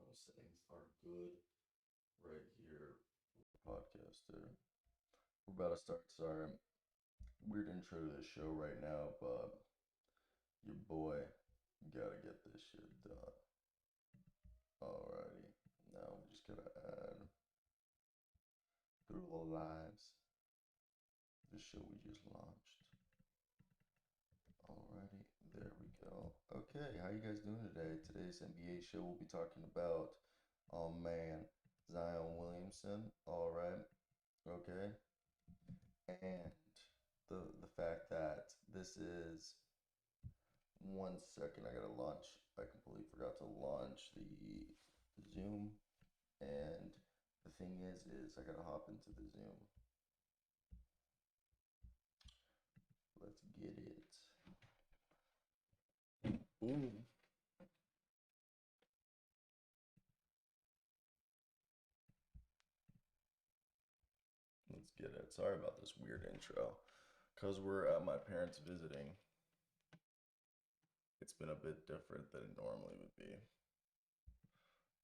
Those things are good right here. Podcaster. We're about to start. Sorry, weird intro to the show right now, but your boy gotta get this shit done. Alrighty. Now we just gotta add through the lives. The show we just launched. Alrighty, there we go. Okay, how you guys doing today? Today's NBA show we'll be talking about, oh man, Zion Williamson. Alright, okay, and the fact that this is 1 second. I gotta launch. I completely forgot to launch the Zoom, and the thing is I gotta hop into the Zoom. Let's get it. Ooh. Let's get it. Sorry about this weird intro. Because we're at my parents visiting. It's been a bit different than it normally would be.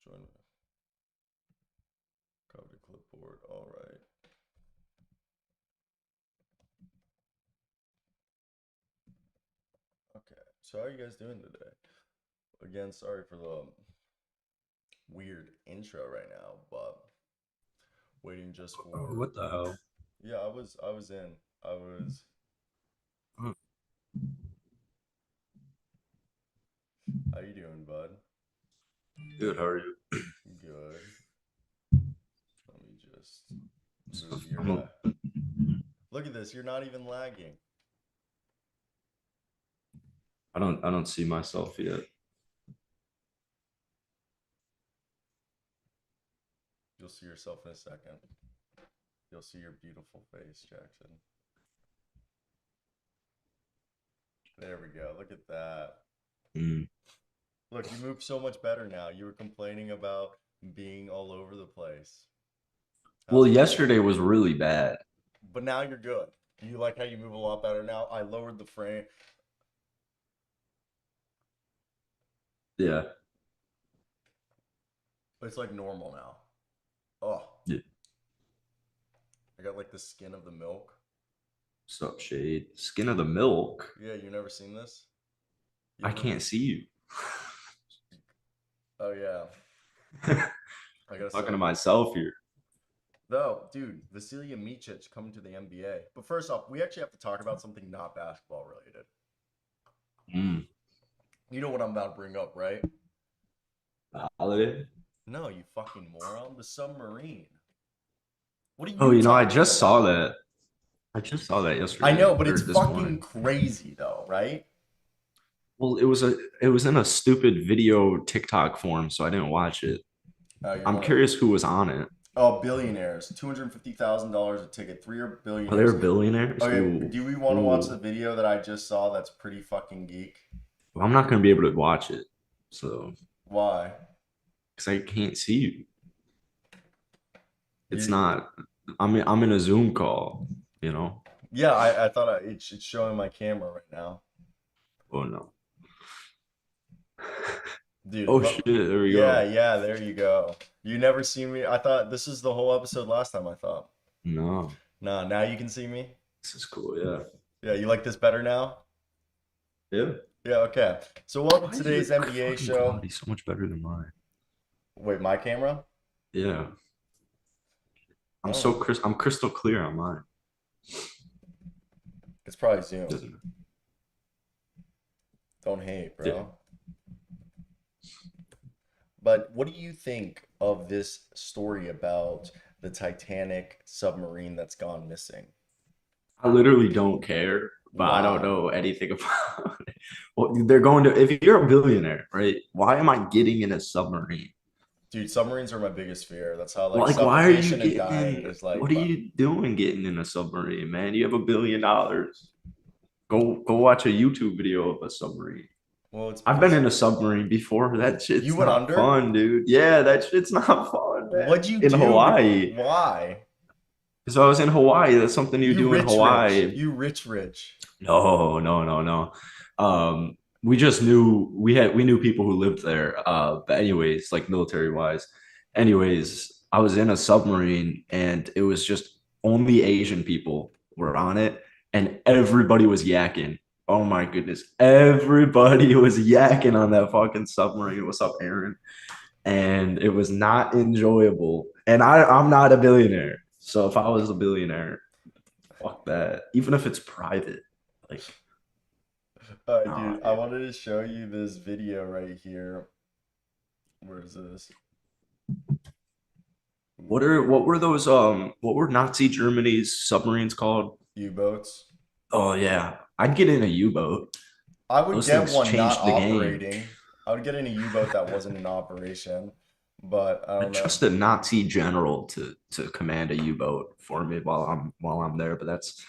Join me. Copy the clipboard. Alright. Okay. So how are you guys doing today? Again, sorry for the weird intro right now, but waiting just for What the hell? Yeah, I was in. I was How you doing, bud? Good, how are you? Good. Let me just move your Look at this, you're not even lagging. I don't see myself yet. You'll see yourself in a second. You'll see your beautiful face, Jackson. There we go. Look at that. Look, you move so much better now. You were complaining about being all over the place. Well, yesterday was really bad. But now you're good. You like how you move a lot better now? I lowered the frame. Yeah. It's like normal now. Oh. Yeah. I got like the skin of the milk. What's up, Shade? Skin of the milk? Yeah, you never seen this? I can't see you. Oh, yeah. I gotta talking to myself here. No, dude, Vasilije Micic coming to the NBA. But first off, we actually have to talk about something not basketball related. You know what I'm about to bring up, right? The holiday? No, you fucking moron. The submarine. What are you Oh, I just saw that. I just saw that yesterday. I know, but it's fucking crazy though, right? Well, it was in a stupid video TikTok form, so I didn't watch it. I'm curious who was on it. Oh, billionaires. $250,000 a ticket. 3 billionaires. Are there billionaires? Okay, do we want to watch the video that I just saw that's pretty fucking geek? Well, I'm not going to be able to watch it. So why? Because I can't see you. It's not. I'm in a Zoom call, Yeah, I thought it's showing my camera right now. Oh, no. Dude, oh, shit. There we go. Yeah, there you go. You never seen me. I thought this is the whole episode last time, I thought. No. Nah, now you can see me? This is cool, yeah. Yeah, you like this better now? Yeah. Yeah, okay. So welcome to today's NBA show. He's so much better than mine. Wait, my camera? Yeah. I'm crystal clear on mine. It's probably Zoom. Don't hate, bro. Yeah. But what do you think of this story about the Titanic submarine that's gone missing? I literally don't care, but I don't know anything about it. Well, they're going to, if you're a billionaire, right? Why am I getting in a submarine? Dude, submarines are my biggest fear. That's how why are you getting in? What are you doing getting in a submarine, man? You have $1 billion. Go watch a YouTube video of a submarine. Well, I've been in a submarine before. That shit's not fun, dude. Yeah, that shit's not fun, man. What'd you do? In Hawaii. Why? Because I was in Hawaii. That's something you do in Hawaii. You rich. No. we just knew we knew people who lived there. But anyways, like military wise. Anyways, I was in a submarine and it was just only Asian people were on it, and everybody was yakking. Oh my goodness. Everybody was yakking on that fucking submarine. What's up, Aaron? And it was not enjoyable. And I'm not a billionaire. So if I was a billionaire, fuck that. Even if it's private. Like, nah, Dude, I dude. wanted to show you this video right here. Where is this? What were those what were Nazi Germany's submarines called? U-boats. Oh yeah. I'd get in a U-boat. I would Those get things one not changed the game. operating. I would get in a U-boat that wasn't in operation, but I I'd don't know. trust a Nazi general to command a U-boat for me while I'm there, but that's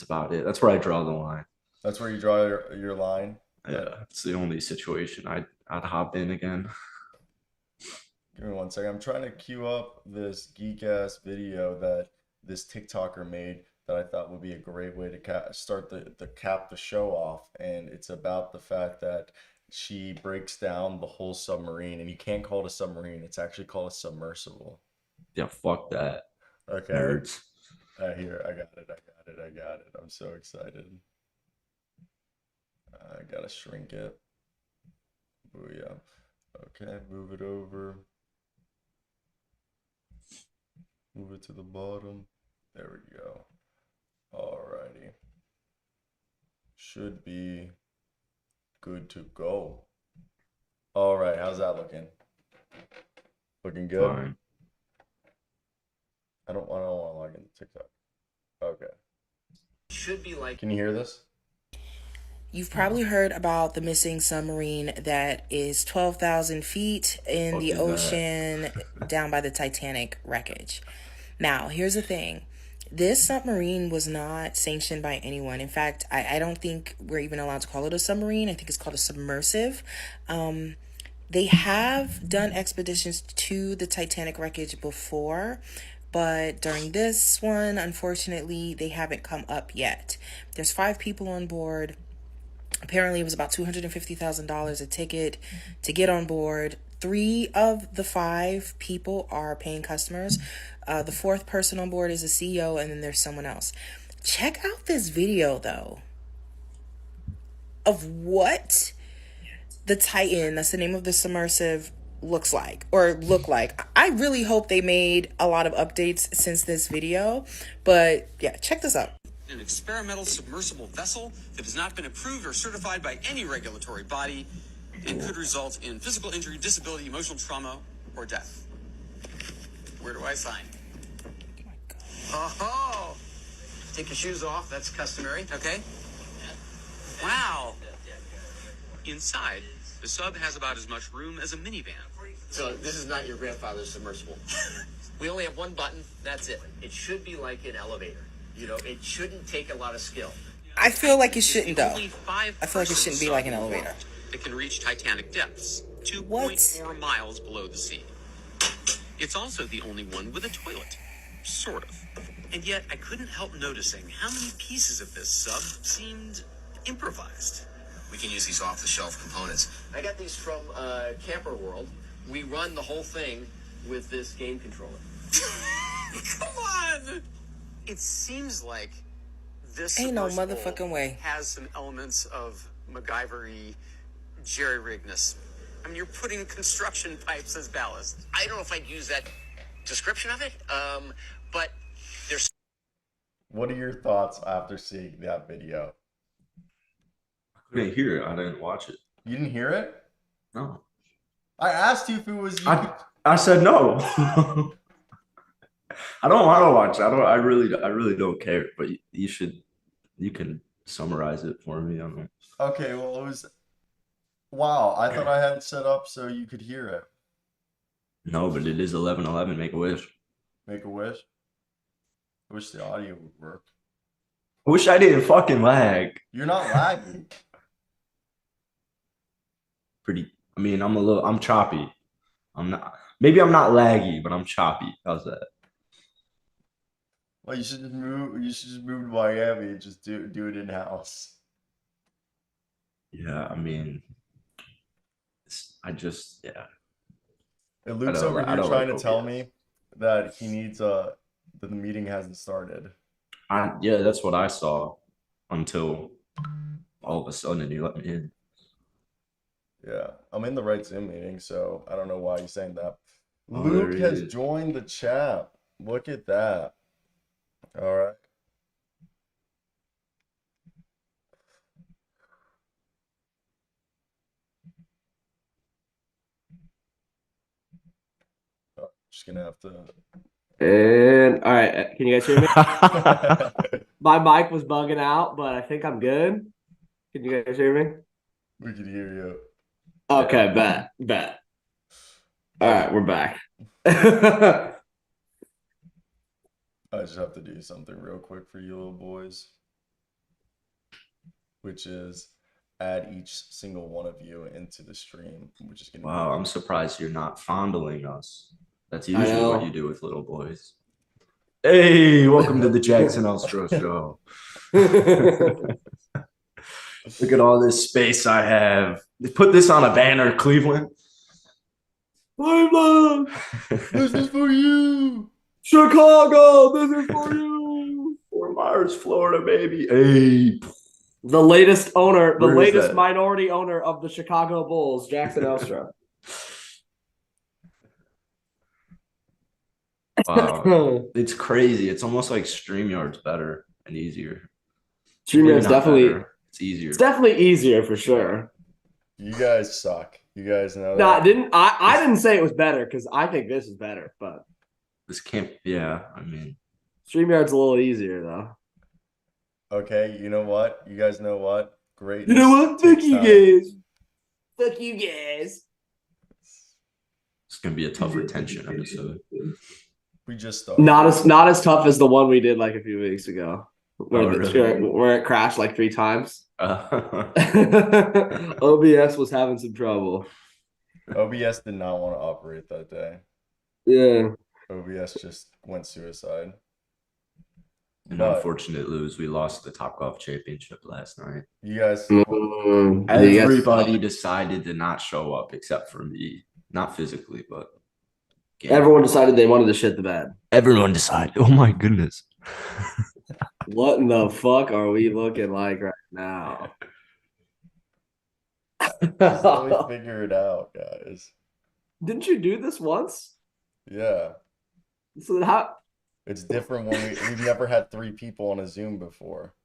about it. That's where I draw the line. That's where you draw your line. That Yeah, it's the only situation I'd hop in again. Give me one second. I'm trying to queue up this geek ass video that this TikToker made that I thought would be a great way to start the cap the show off, and it's about the fact that she breaks down the whole submarine, and you can't call it a submarine. It's actually called a submersible. Yeah, fuck that. Okay. Nerds. Here, I got it. I got it. I got it. I'm so excited. I gotta shrink it. Booyah. Okay, move it over. Move it to the bottom. There we go. Alrighty. Should be good to go. Alright, how's that looking? Looking good? Fine. I don't want to log into TikTok. Okay. Should be like. Can you hear this? You've probably heard about the missing submarine that is 12,000 feet in Fuck the is that? ocean down by the Titanic wreckage. Now, here's the thing. This submarine was not sanctioned by anyone. In fact, I don't think we're even allowed to call it a submarine. I think it's called a submersive. They have done expeditions to the Titanic wreckage before, but during this one, unfortunately, they haven't come up yet. There's 5 people on board. Apparently, it was about $250,000 a ticket to get on board. 3 of the 5 people are paying customers. The fourth person on board is a CEO, and then there's someone else. Check out this video, though, of what the Titan, that's the name of the submersive, looks like or look like. I really hope they made a lot of updates since this video, but yeah, check this out. An experimental submersible vessel that has not been approved or certified by any regulatory body and could result in physical injury, disability, emotional trauma, or death. Where do I sign? Oh, take your shoes off. That's customary. Okay. Wow. Inside, the sub has about as much room as a minivan. So this is not your grandfather's submersible. We only have one button. That's it. It should be like an elevator. You know, it shouldn't take a lot of skill. I feel like it shouldn't, though. Only I feel like it shouldn't be like an elevator. It can reach Titanic depths, What? 2.4 miles below the sea. It's also the only one with a toilet. Sort of. And yet, I couldn't help noticing how many pieces of this sub seemed improvised. We can use these off-the-shelf components. I got these from Camper World. We run the whole thing with this game controller. Come on! It seems like this Ain't no submersible motherfucking way. has some elements of MacGyver-y jerry-rigness. I mean, you're putting construction pipes as ballast. I don't know if I'd use that description of it, but there's. What are your thoughts after seeing that video? I couldn't hear it. I didn't watch it. You didn't hear it? No. I asked you if it was you. I said no. I don't want to watch. I really don't care. But you can summarize it for me. I don't know. Okay, well, it was. Wow, I thought I had it set up so you could hear it. No, but it is 11:11. Make a wish. Make a wish. I wish the audio would work. I wish I didn't fucking lag. You're not lagging. Pretty. I mean, I'm choppy. I'm not. Maybe I'm not laggy, but I'm choppy. How's that? Well, you should just move. You should just move to Miami and just do it in house. Yeah, I mean, I just And Luke's don't over I here don't trying like to tell OBS. me that he needs that the meeting hasn't started. Yeah, that's what I saw until all of a sudden you let me in. Yeah, I'm in the right Zoom meeting, so I don't know why he's saying that. Oh, there Luke he has is. joined the chat. Look at that. All right. Just gonna have to. And all right, can you guys hear me? My mic was bugging out, but I think I'm good. Can you guys hear me? We could hear you. Okay, bet. All right, we're back. I just have to do something real quick for you little boys, which is add each single one of you into the stream, which is gonna Wow, be. I'm surprised you're not fondling us. That's I usually what know. you do with little boys. Hey, welcome to the Jackson Elstro Show. Look at all this space I have. Put this on a banner, Cleveland. Cleveland! This is for you. Chicago, this is for you. Fort Myers, Florida, baby. Hey. The latest owner, the Where is latest that? minority owner of the Chicago Bulls, Jackson Elstro. Wow. It's crazy. It's almost like StreamYard's better and easier. StreamYard's not definitely better. It's easier. It's definitely easier for sure. You guys suck. You guys know No, that. I didn't say it was better because I think this is better, but This can't. Yeah, I mean, StreamYard's a little easier though. Okay, you know what? You guys know what? Great. You know what? Fuck you guys. Fuck you guys. it's gonna be a tough retention episode. We just started. Not as tough as the one we did like a few weeks ago, where really? where it crashed like 3 times. Uh, OBS was having some trouble. OBS did not want to operate that day. Yeah. OBS just went suicide. An But unfortunate lose. We lost the Topgolf Championship last night. you guys, Everybody decided to not show up except for me. Not physically, but Everyone decided they wanted to shit the bed. Everyone decided. Oh my goodness. What in the fuck are we looking like right now? just let me figure it out, guys. Didn't you do this once? Yeah. So how? It's different when we've never had 3 people on a Zoom before.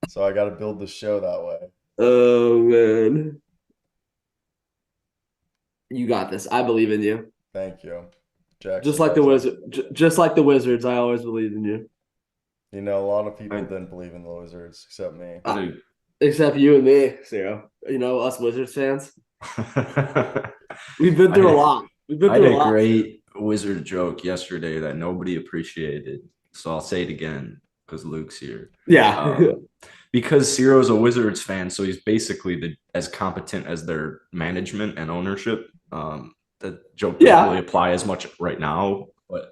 So I got to build the show that way. Oh man, you got this. I believe in you. Thank you, Jackson. Just like the Wizards, I always believed in you. You know, a lot of people didn't believe in the Wizards except me. Except you and me, Ciro. You know, us Wizards fans. We've been through a lot. I had a great Wizard joke yesterday that nobody appreciated. So I'll say it again because Luke's here. Yeah. Because Ciro's a Wizards fan, so he's basically as competent as their management and ownership. The joke doesn't really apply as much right now, but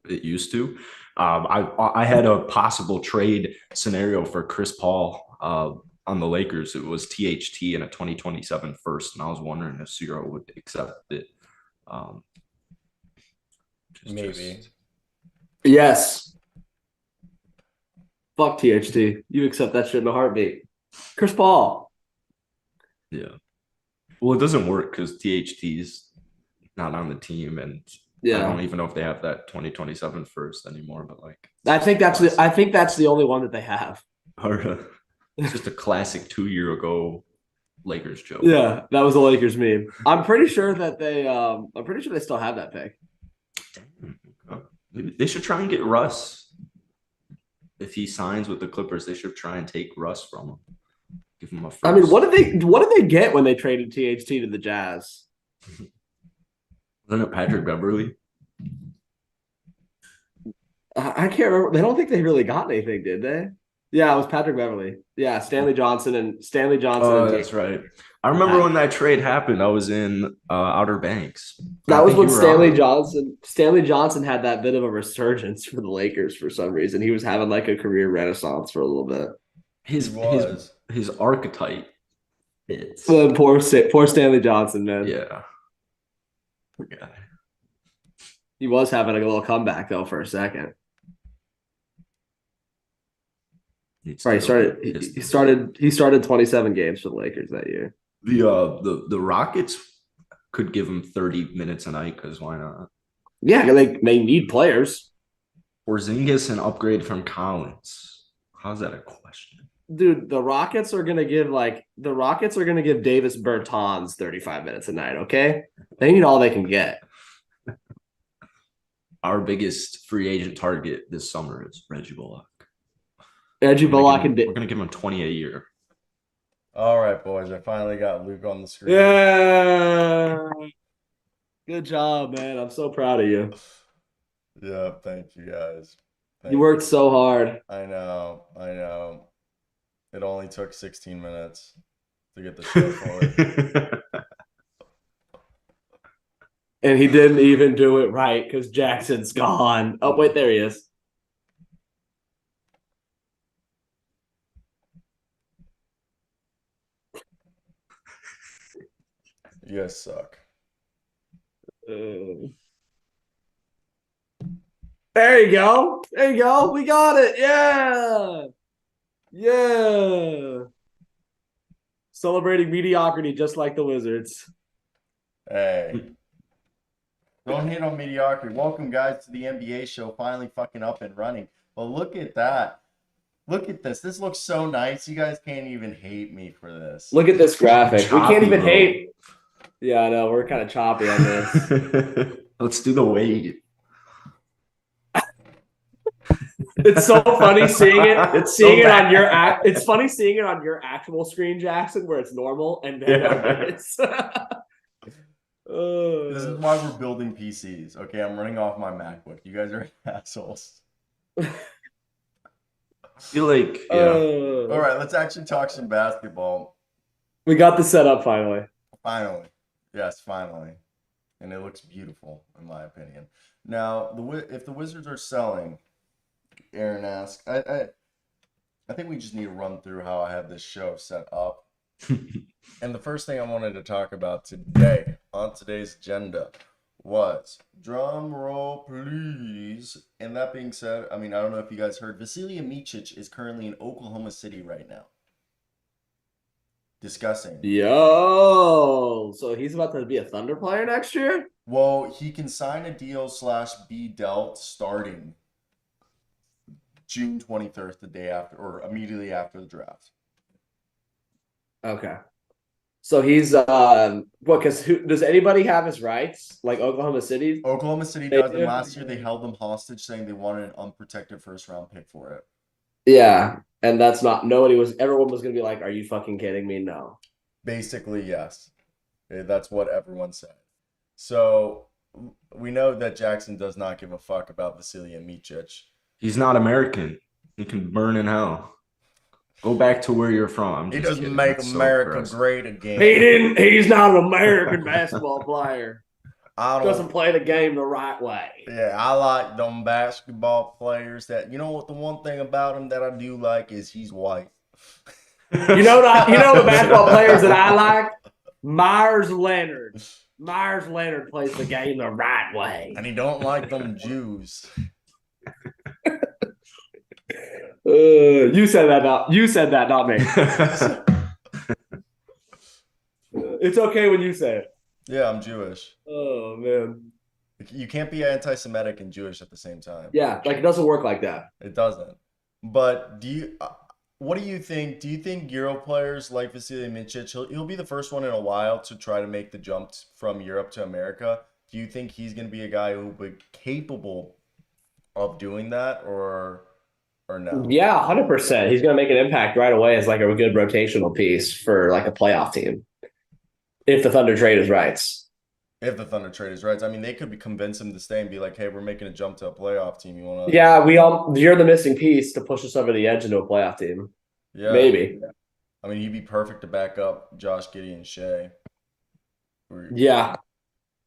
it used to. I had a possible trade scenario for Chris Paul on the Lakers. It was THT and a 2027 first, and I was wondering if Ciro would accept it. Maybe. Yes. Fuck THT. You accept that shit in a heartbeat. Chris Paul. Yeah. Well, it doesn't work because THT's not on the team, and I don't even know if they have that 2027 first anymore. But like, I think that's the only one that they have. It's just a classic 2 year ago Lakers joke. Yeah, that was a Lakers meme. I'm pretty sure they still have that pick. Maybe they should try and get Russ. If he signs with the Clippers, they should try and take Russ from him. Give him a first. I mean, what did they get when they traded THT to the Jazz? Wasn't it Patrick Beverly? I can't remember. I don't think they really got anything, did they? Yeah, it was Patrick Beverly. Yeah, Stanley Johnson. Oh, that's right. I remember when that trade happened. I was in Outer Banks. That was when Stanley Johnson had that bit of a resurgence for the Lakers for some reason. He was having like a career renaissance for a little bit. his He was. his archetype fits. Poor Stanley Johnson, man. Yeah. Poor guy. He was having a little comeback though for a second. Right, he started 27 games for the Lakers that year. The Rockets could give him 30 minutes a night because why not? Yeah, they need players. Porzingis an upgrade from Collins. How's that a question? Dude, the Rockets are gonna give Davis Bertans 35 minutes a night, okay? They need all they can get. Our biggest free agent target this summer is Reggie Bullock. Reggie Bullock we're gonna give him 20 a year. All right, boys. I finally got Luke on the screen. Yeah. Good job, man. I'm so proud of you. Yeah, thank you guys. You worked so hard. I know. It only took 16 minutes to get the show forward. And he didn't even do it right because Jackson's gone. Oh, wait, there he is. You guys suck. There you go. There you go. We got it. Yeah. Yeah. Celebrating mediocrity just like the Wizards. Hey. Don't hate on mediocrity. Welcome, guys, to the NBA show. Finally fucking up and running. Well, look at that. Look at this. This looks so nice. You guys can't even hate me for this. Look at this graphic. Choppy, we can't even bro. hate. Yeah, I know. We're kind of choppy on this. Let's do the wave. It's so funny seeing it. It's Seeing so it on bad. your It's funny seeing it on your actual screen, Jackson, where it's normal, and then it's. This is why we're building PCs. Okay, I'm running off my MacBook. You guys are assholes. I feel like, yeah. All right, let's actually talk some basketball. We got the setup finally. Finally. Yes, finally. And it looks beautiful, in my opinion. Now, if the Wizards are selling, Aaron asks, I think we just need to run through how I have this show set up. And the first thing I wanted to talk about today, on today's agenda, was, drum roll please. And that being said, I mean, I don't know if you guys heard, Vasilije Micic is currently in Oklahoma City right now. Discussing. Yo, so he's about to be a Thunder player next year? Well, he can sign a deal / be dealt starting June 23rd, the day after, or immediately after the draft. Okay. So he's because does anybody have his rights? Like Oklahoma City? Oklahoma City They does, and do? last year they held them hostage, saying they wanted an unprotected first-round pick for it. Yeah, and that's not everyone was gonna be like, "Are you fucking kidding me?" No. Basically, yes. That's what everyone said. So we know that Jackson does not give a fuck about Vasilije Micic. He's not American. He can burn in hell. Go back to where you're from. I'm He just doesn't kidding. make That's so America aggressive. great again. He's not an American basketball player. I don't. Doesn't play the game the right way. Yeah, I like them basketball players that, you know what, the one thing about him that I do like is he's white. You know the basketball players that I like? Myers Leonard. Myers Leonard plays the game the right way. And he don't like them Jews. You said that, not me. It's okay when you say it. Yeah, I'm Jewish. Oh man. You can't be anti-Semitic and Jewish at the same time. Yeah, like it doesn't work like that. It doesn't. But what do you think? Do you think Euro players like Vasilije Micic, he'll be the first one in a while to try to make the jump from Europe to America? Do you think he's going to be a guy who will be capable of doing that, or no? Yeah, 100%. He's going to make an impact right away as like a good rotational piece for like a playoff team. If the Thunder trade his rights. If the Thunder trade his rights. I mean, they could convince him to stay and be like, hey, we're making a jump to a playoff team. You want to? Yeah, you're the missing piece to push us over the edge into a playoff team. Yeah. Maybe. I mean, he'd be perfect to back up Josh Giddey and Shea. Yeah.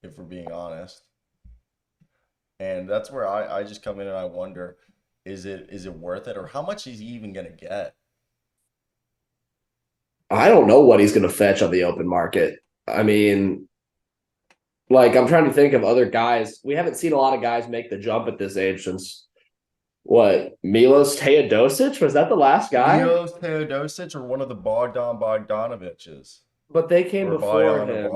If we're being honest. And that's where I just come in and I wonder, is it worth it, or how much is he even going to get? I don't know what he's going to fetch on the open market. I mean, like, I'm trying to think of other guys. We haven't seen a lot of guys make the jump at this age since what? Milos Teodosic? Was that the last guy? Milos Teodosic or one of the Bogdan Bogdanoviches? But they came Or before Bojan or him.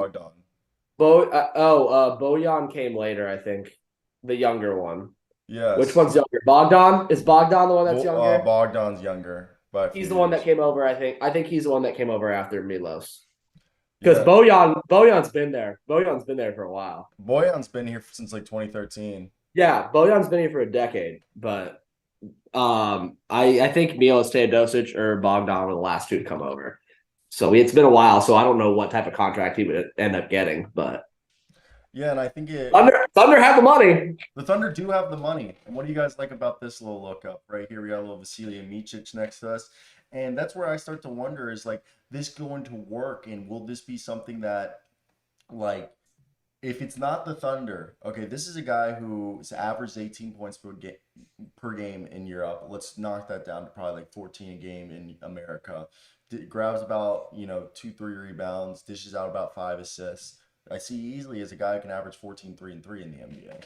Bogdan. Bojan came later, I think. The younger one. Yes. Which one's younger? Bogdan? Is Bogdan the one that's younger? Bogdan's younger. He's the one that came over, I think. I think he's the one that came over after Milos. Yeah. Because Bojan's been there. Bojan's been there for a while. Bojan's been here since like 2013. Yeah, Bojan's been here for a decade, but I think Milos Teodosic or Bogdan were the last two to come over. So it's been a while, so I don't know what type of contract he would end up getting, but yeah, and I think Thunder have the money. The Thunder do have the money. And what do you guys like about this little look up right here? We got a little Vasilije Micic next to us. And that's where I start to wonder, is like this going to work, and will this be something that, like, if it's not the Thunder, okay, this is a guy who's averaged 18 points per game in Europe. Let's knock that down to probably like 14 a game in America. Grabs about, 2-3 rebounds, dishes out about 5 assists. I see easily as a guy who can average 14, 3, and 3 in the NBA.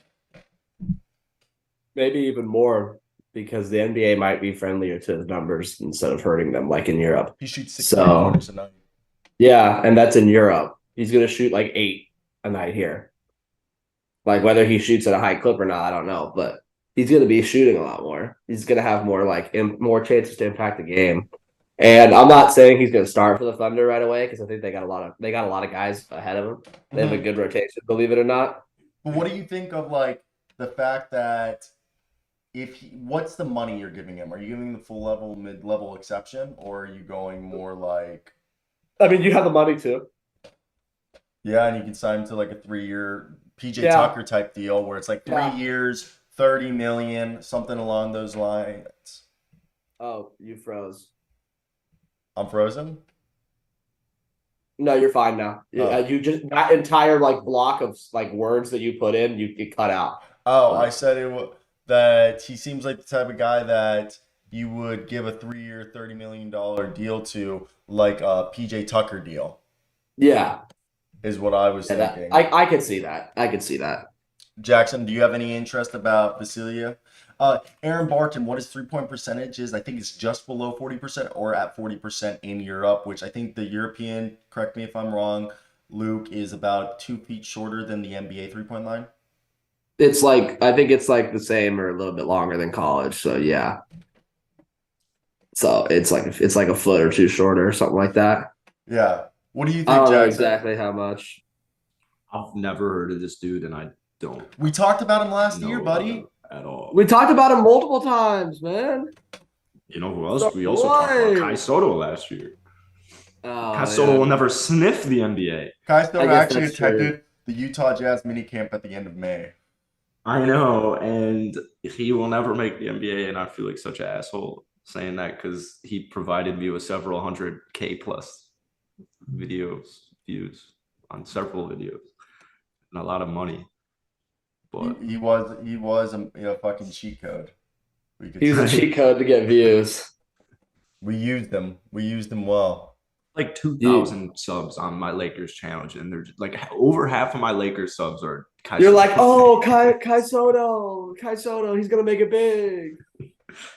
Maybe even more, because the NBA might be friendlier to his numbers instead of hurting them like in Europe. He shoots 16 pointers a night. Yeah, and that's in Europe. He's going to shoot like 8 a night here. Like whether he shoots at a high clip or not, I don't know, but he's going to be shooting a lot more. He's going to have more chances to impact the game. And I'm not saying he's going to start for the Thunder right away, because I think they got a lot of guys ahead of him. They have a good rotation, believe it or not. But what do you think of like the fact that what's the money you're giving him? Are you giving him the full level, mid-level exception, or are you going more like? I mean, you have the money too. Yeah, and you can sign him to like a 3-year PJ Tucker type deal where it's like 3 years, 30 million, something along those lines. Oh, you froze. I'm frozen? No, you're fine now. Oh. You just that entire like block of like words that you put in, you cut out. Oh, I said that he seems like the type of guy that you would give a 3-year, $30 million deal to, like a PJ Tucker deal. Yeah, is what I was thinking. I could see that. I could see that. Jackson, do you have any interest about Vasilije? Aaron Barton, what his 3-point percentage is? I think it's just below 40% or at 40% in Europe, which I think the European, correct me if I'm wrong, Luke, is about 2 feet shorter than the NBA 3-point line. It's like, I think it's like the same or a little bit longer than college. So yeah. So it's like a foot or 2 shorter or something like that. Yeah. What do you think, I don't know Jackson? exactly how much. I've never heard of this dude, and I don't. We talked about him last year, buddy. At all. We talked about him multiple times, man. You know who else? We also talked about Kai Soto last year. Kai Soto will never sniff the NBA. Kai Soto actually attended the Utah Jazz minicamp at the end of May. I know, and he will never make the NBA, and I feel like such an asshole saying that because he provided me with several 100K plus views on several videos and a lot of money. But he was a fucking cheat code. He's a cheat code to get views. We used them well. Like 2,000 subs on my Lakers challenge, and there's like over half of my Lakers subs are Kai You're Soto. like, oh, Kai Soto, he's gonna make it big.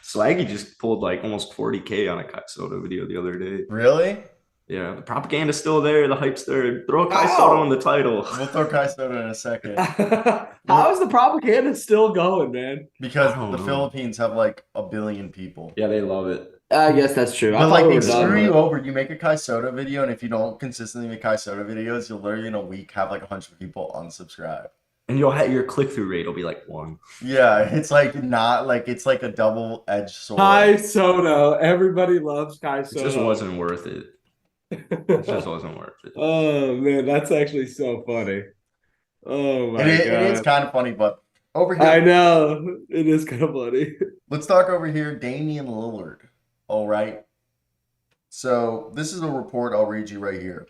Swaggy just pulled like almost 40K on a Kai Soto video the other day. Really? Yeah, the propaganda's still there, the hype's there. Throw Kai Soto in the title. We'll throw Kai Soto in a second. How is the propaganda still going, man? Because the Philippines have like 1 billion people. Yeah, they love it. I guess that's true. But like they screw you over. You make a Kai Soto video, and if you don't consistently make Kai Soto videos, you'll literally in a week have like 100 people unsubscribe. And you'll have your click-through rate will be like 1. Yeah, it's like it's like a double-edged sword. Kai Soto. Everybody loves Kai Soto. It just wasn't worth it. It just wasn't worth it. Oh man, that's actually so funny. Oh my god. It is kind of funny, but over here. I know. It is kind of funny. Let's talk over here, Damian Lillard. All right. So this is a report I'll read you right here.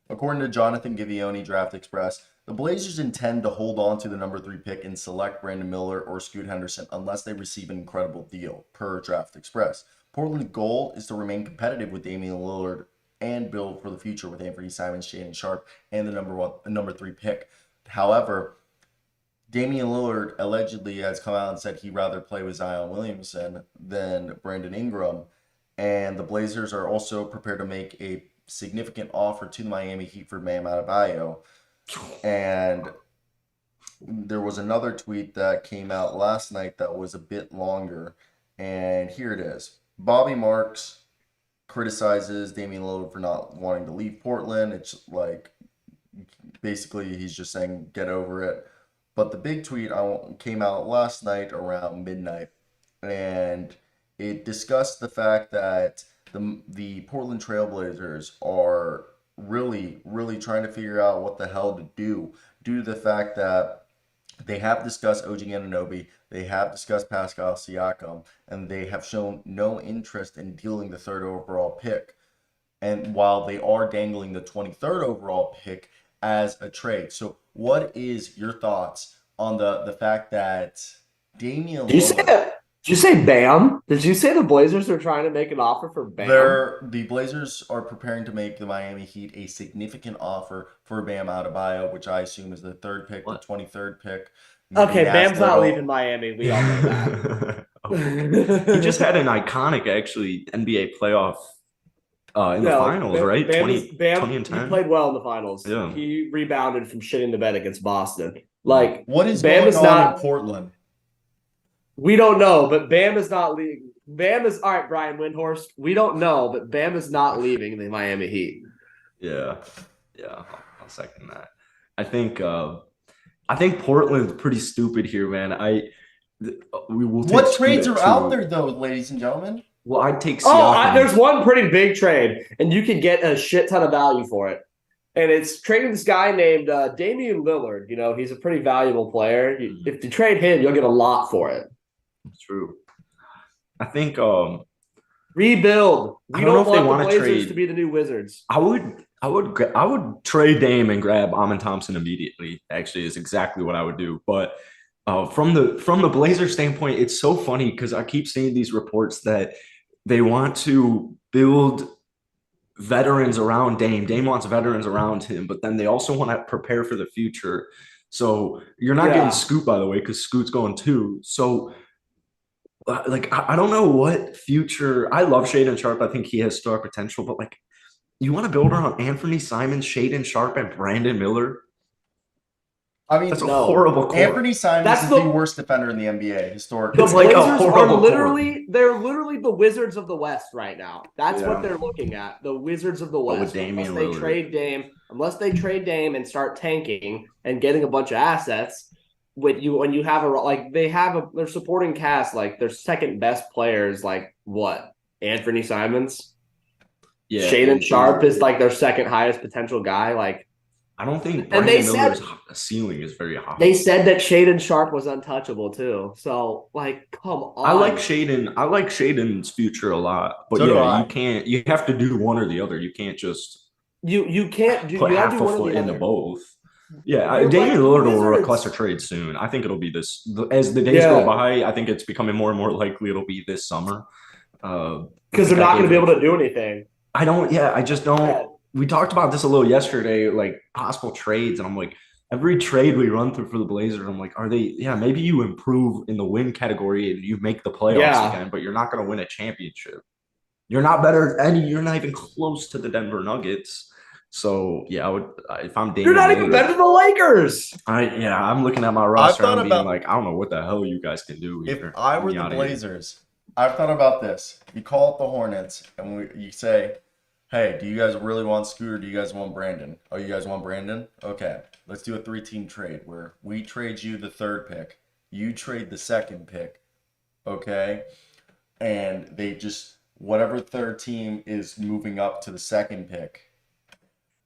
According to Jonathan Givioni, Draft Express, the Blazers intend to hold on to the number 3 pick and select Brandon Miller or Scoot Henderson unless they receive an incredible deal, per Draft Express. Portland's goal is to remain competitive with Damian Lillard and build for the future with Anthony Simons, Shannon Sharp, and the number 3 pick. However, Damian Lillard allegedly has come out and said he'd rather play with Zion Williamson than Brandon Ingram. And the Blazers are also prepared to make a significant offer to the Miami Heat for Bam Adebayo. And there was another tweet that came out last night that was a bit longer. And here it is. Bobby Marks criticizes Damian Lillard for not wanting to leave Portland. It's like, basically, he's just saying, get over it. But the big tweet came out last night around midnight, and it discussed the fact that the Portland Trailblazers are really, really trying to figure out what the hell to do due to the fact that they have discussed OG Anunoby, they have discussed Pascal Siakam, and they have shown no interest in dealing the 3rd overall pick. And while they are dangling the 23rd overall pick as a trade. So what is your thoughts on the fact that Damian Lillard... Did you say Bam? Did you say the Blazers are trying to make an offer for Bam? The Blazers are preparing to make the Miami Heat a significant offer for Bam Adebayo, which I assume is the 3rd pick, the 23rd pick. Okay, Bam's not leaving Miami. We all know that. He just had an iconic, actually, NBA playoff in the finals, right? Bam 20 and 10. He played well in the finals. Yeah. He rebounded from shitting the bed against Boston. Like, what is Bam going is on not in Portland? We don't know, but Bam is not leaving. Bam is all right, Brian Windhorst. We don't know, but Bam is not leaving the Miami Heat. Yeah, I'll second that. I think Portland's pretty stupid here, man. We will. What trades are out there, though, ladies and gentlemen? Well, I'd take Siakam. There's one pretty big trade, and you can get a shit ton of value for it. And it's trading this guy named Damian Lillard. You know, he's a pretty valuable player. If you trade him, you'll get a lot for it. It's true. I think rebuild. We don't want the Blazers trade to be the new Wizards. I would trade Dame and grab Amin Thompson immediately. Actually, is exactly what I would do. But from the Blazers standpoint, it's so funny because I keep seeing these reports that they want to build veterans around Dame. Dame wants veterans around him, but then they also want to prepare for the future. So you're not getting Scoot, by the way, because Scoot's going too. So like, I don't know what future. I love Shaedon Sharpe. I think he has star potential, but like, you want to build around Anthony Simons, Shaedon Sharpe, and Brandon Miller? I mean, that's a horrible core. Anthony Simons is the worst defender in the NBA historically. The Blazers are literally the Wizards of the West right now. That's what they're looking at. The Wizards of the West. With Damian Lillard. Unless they trade Dame and start tanking and getting a bunch of assets, when you have their supporting cast, like their second best players, like what? Anthony Simons? Yeah. Shaedon Sharpe is like their second highest potential guy. Like, I don't think Brandon Miller's ceiling is very high. They said that Shaedon Sharpe was untouchable too. So, like, come on. I like Shaedon's future a lot, but you have to do one or the other. You can't just you can't do put half a foot into both. Yeah, Damian Lillard will request a trade soon. I think it'll be this as the days go by. I think it's becoming more and more likely it'll be this summer. Because they're not going to be able to do anything. I just don't. We talked about this a little yesterday, like possible trades, and I'm like, every trade we run through for the Blazers, I'm like, are they? Yeah, maybe you improve in the win category and you make the playoffs again, but you're not going to win a championship. You're not better, and you're not even close to the Denver Nuggets. So I would, if I'm Damian, you're not even better than the Lakers. I'm looking at my roster and being like, I don't know what the hell you guys can do. If I were the Blazers, I've thought about this. You call up the Hornets and you say, hey, do you guys really want Scoot or do you guys want Brandon? Oh, you guys want Brandon? Okay, let's do a 3-team trade where we trade you the 3rd pick, you trade the 2nd pick, okay? And they just, whatever 3rd team is moving up to the 2nd pick,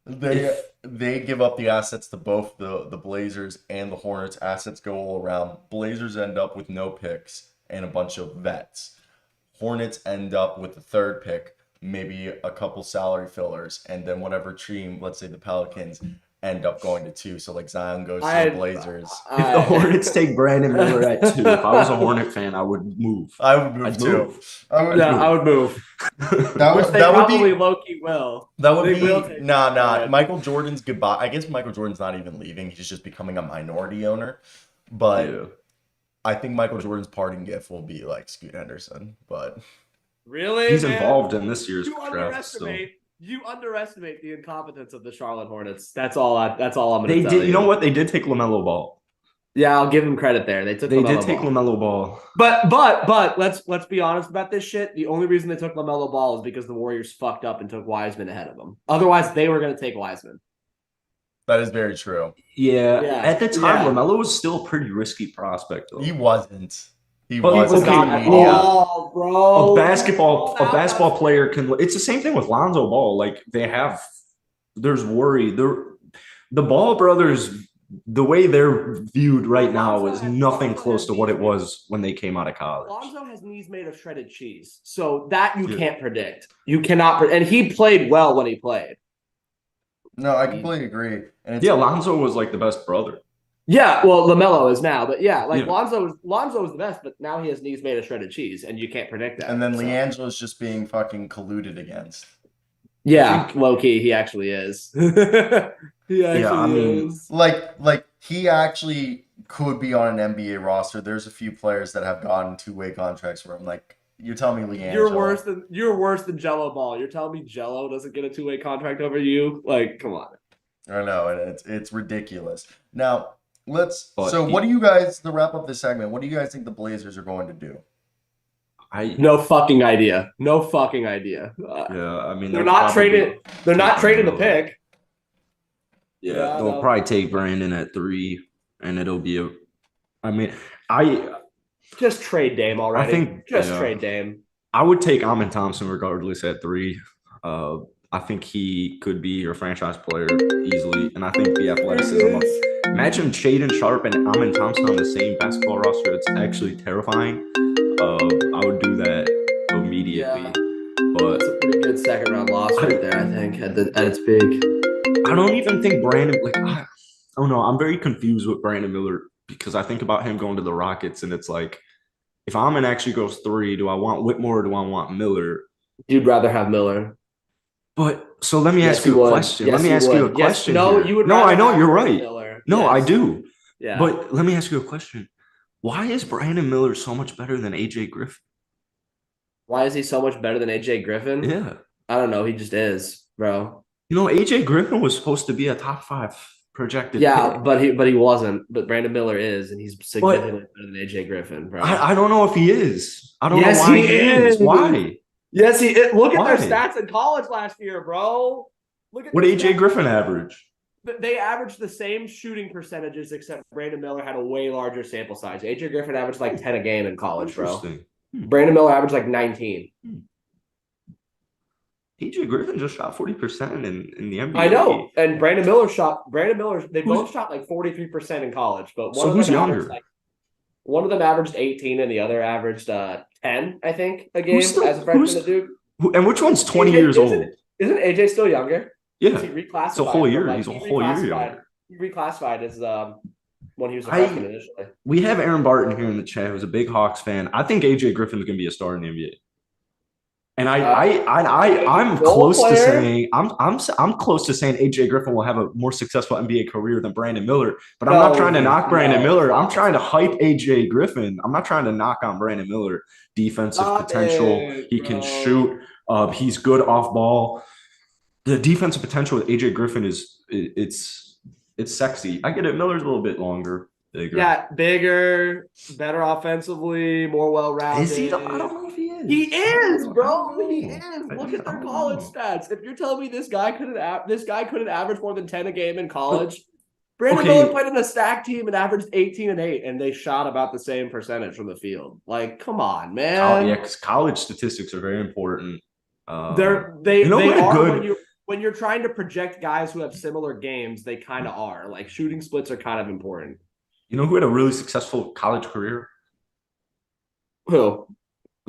they give up the assets to both the Blazers and the Hornets. Assets go all around. Blazers end up with no picks and a bunch of vets. Hornets end up with the 3rd pick, maybe a couple salary fillers, and then whatever team, let's say the Pelicans, end up going to 2. So like Zion goes to the Blazers. If the Hornets take Brandon Miller at 2, if I was a Hornet fan, I would move. I would move I'd too. move. I would move. Which they probably low-key will. That would They be will take nah. Michael Jordan's goodbye. I guess Michael Jordan's not even leaving. He's just becoming a minority owner. But Yeah. I think Michael Jordan's parting gift will be like Scoot Henderson. But Really? He's man? involved in this year's You draft. So. underestimate the incompetence of the Charlotte Hornets. That's all I'm gonna They tell did. you. You know what? They did take LaMelo Ball. Yeah, I'll give him credit there. They Did LaMelo take Ball. LaMelo Ball. But let's be honest about this shit. The only reason they took LaMelo Ball is because the Warriors fucked up and took Wiseman ahead of them. Otherwise, they were gonna take Wiseman. that is very true. Yeah. At the time, Yeah. LaMelo was still a pretty risky prospect, though. He wasn't. He But he wasn't. was not in at the media. all, bro. A basketball player can. It's the same thing with Lonzo Ball. Like there's worry. The Ball brothers, the way they're viewed right now is nothing close to what it was when they came out of college. Lonzo has knees made of shredded cheese, so that you can't predict. You cannot, and he played well when he played. No, I completely agree. And Yeah, Lonzo was like the best brother. Yeah, well, LaMelo is now, but yeah, like Yeah. Lonzo is the best, but now he has knees made of shredded cheese, and you can't predict that. And then so. LiAngelo's just being fucking colluded against. Yeah, low key, he actually is. He actually is. Like he actually could be on an NBA roster. There's a few players that have gotten 2-way contracts where I'm like, you're telling me LiAngelo. You're worse than Jello Ball. You're telling me Jello doesn't get a 2-way contract over you? Like, come on. I know, and it's ridiculous. Now, But what do you guys, to wrap up this segment, what do you guys think the Blazers are going to do? No fucking idea. No fucking idea. Yeah, I mean They're not trading. They're not trading the pick. Yeah, they'll probably take Brandon at 3, and it'll be Just trade Dame already. think Trade Dame. I would take Amin Thompson regardless at 3. I think he could be your franchise player easily, and I think the athleticism. Imagine Shaden Sharp and Amin Thompson on the same basketball roster. It's actually terrifying. I would do that immediately. Yeah. But It's a pretty good second round loss right there, I think, at its peak. I don't even think Brandon. I don't know. I'm very confused with Brandon Miller because I think about him going to the Rockets, and it's like, if Amin actually goes 3, do I want Whitmore or do I want Miller? You'd rather have Miller. But so let me Yes, ask you a question. Yes, let me ask you a question. No, here. you would. No, rather I know have you're right. Miller. No, Yes. I do. Yeah. But let me ask you a question. Why is Brandon Miller so much better than AJ Griffin? Why is he so much better than AJ Griffin? Yeah. I don't know. He just is, bro. You know, AJ Griffin was supposed to be a top 5 projected. Yeah, pick. but he wasn't. But Brandon Miller is, and he's significantly better than AJ Griffin, bro. I don't know if he is. I don't Yes, know why he is. Why? Yes, he is. Look at Why? their stats in college last year, bro. Look at What their AJ stats. Griffin average? They averaged the same shooting percentages, except Brandon Miller had a way larger sample size. AJ Griffin averaged like 10 a game in college, bro. Interesting. Brandon Miller averaged like 19. AJ Griffin just shot 40% in the NBA. I know. And Brandon Miller, they both shot like 43% in college, but So who's younger? One of them averaged 18 and the other averaged 10, I think, a game still- as a freshman who's- at Duke. And which one's 20 AJ years isn't- old? Isn't AJ still younger? Yeah. He reclassified. It's a whole year. from, like, He's a he whole year reclassified- younger. He reclassified as when he was a freshman initially. We have Aaron Barton here in the chat who's a big Hawks fan. I think AJ Griffin's going to be a star in the NBA. And I'm close to saying I'm close to saying AJ Griffin will have a more successful NBA career than Brandon Miller. But I'm not trying to knock Brandon Miller. I'm trying to hype AJ Griffin. I'm not trying to knock on Brandon Miller. Defensive potential. He can shoot. He's good off ball. The defensive potential with AJ Griffin is it's sexy. I get it. Miller's a little bit longer, bigger. Yeah, bigger, better offensively, more well-rounded. Is he? I don't know if he is. He is, bro. He is. I Look at their don't college know. stats. If you're telling me this guy couldn't average more than 10 a game in college, Brandon okay. Miller played in a stack team and averaged 18 and 8, and they shot about the same percentage from the field. Like, come on, man. Yeah, because college statistics are very important. They You know what a are good- when you're trying to project guys who have similar games, they kind of are. Like, shooting splits are kind of important. You know who had a really successful college career? Who?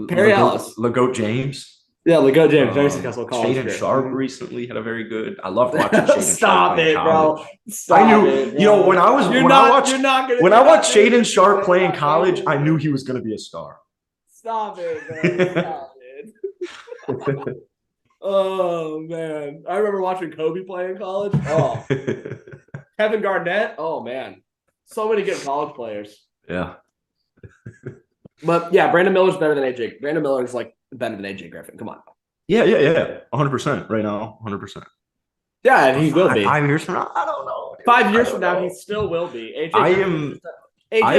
Perry Ellis. LeGoat James. Yeah, LeGo James, very successful college Shaden career. Sharp recently had a very good. I loved watching Shaden Sharp Stop play in it, bro. college. Stop I knew, it, bro. you know, when I watched You're not doing Shaden this Sharp way play in about college, Shaden. I knew he was going to be a star. Stop it, man. Stop it. Oh man, I remember watching Kobe play in college. Oh, Kevin Garnett. Oh man, so many good college players. Yeah. But yeah, Brandon Miller's better than AJ. Brandon Miller's like better than AJ Griffin. Come on. Yeah. 100% right now. 100%. Yeah, and he will be. 5 years from now, I don't know. Dude. 5 years from now, he still will be. AJ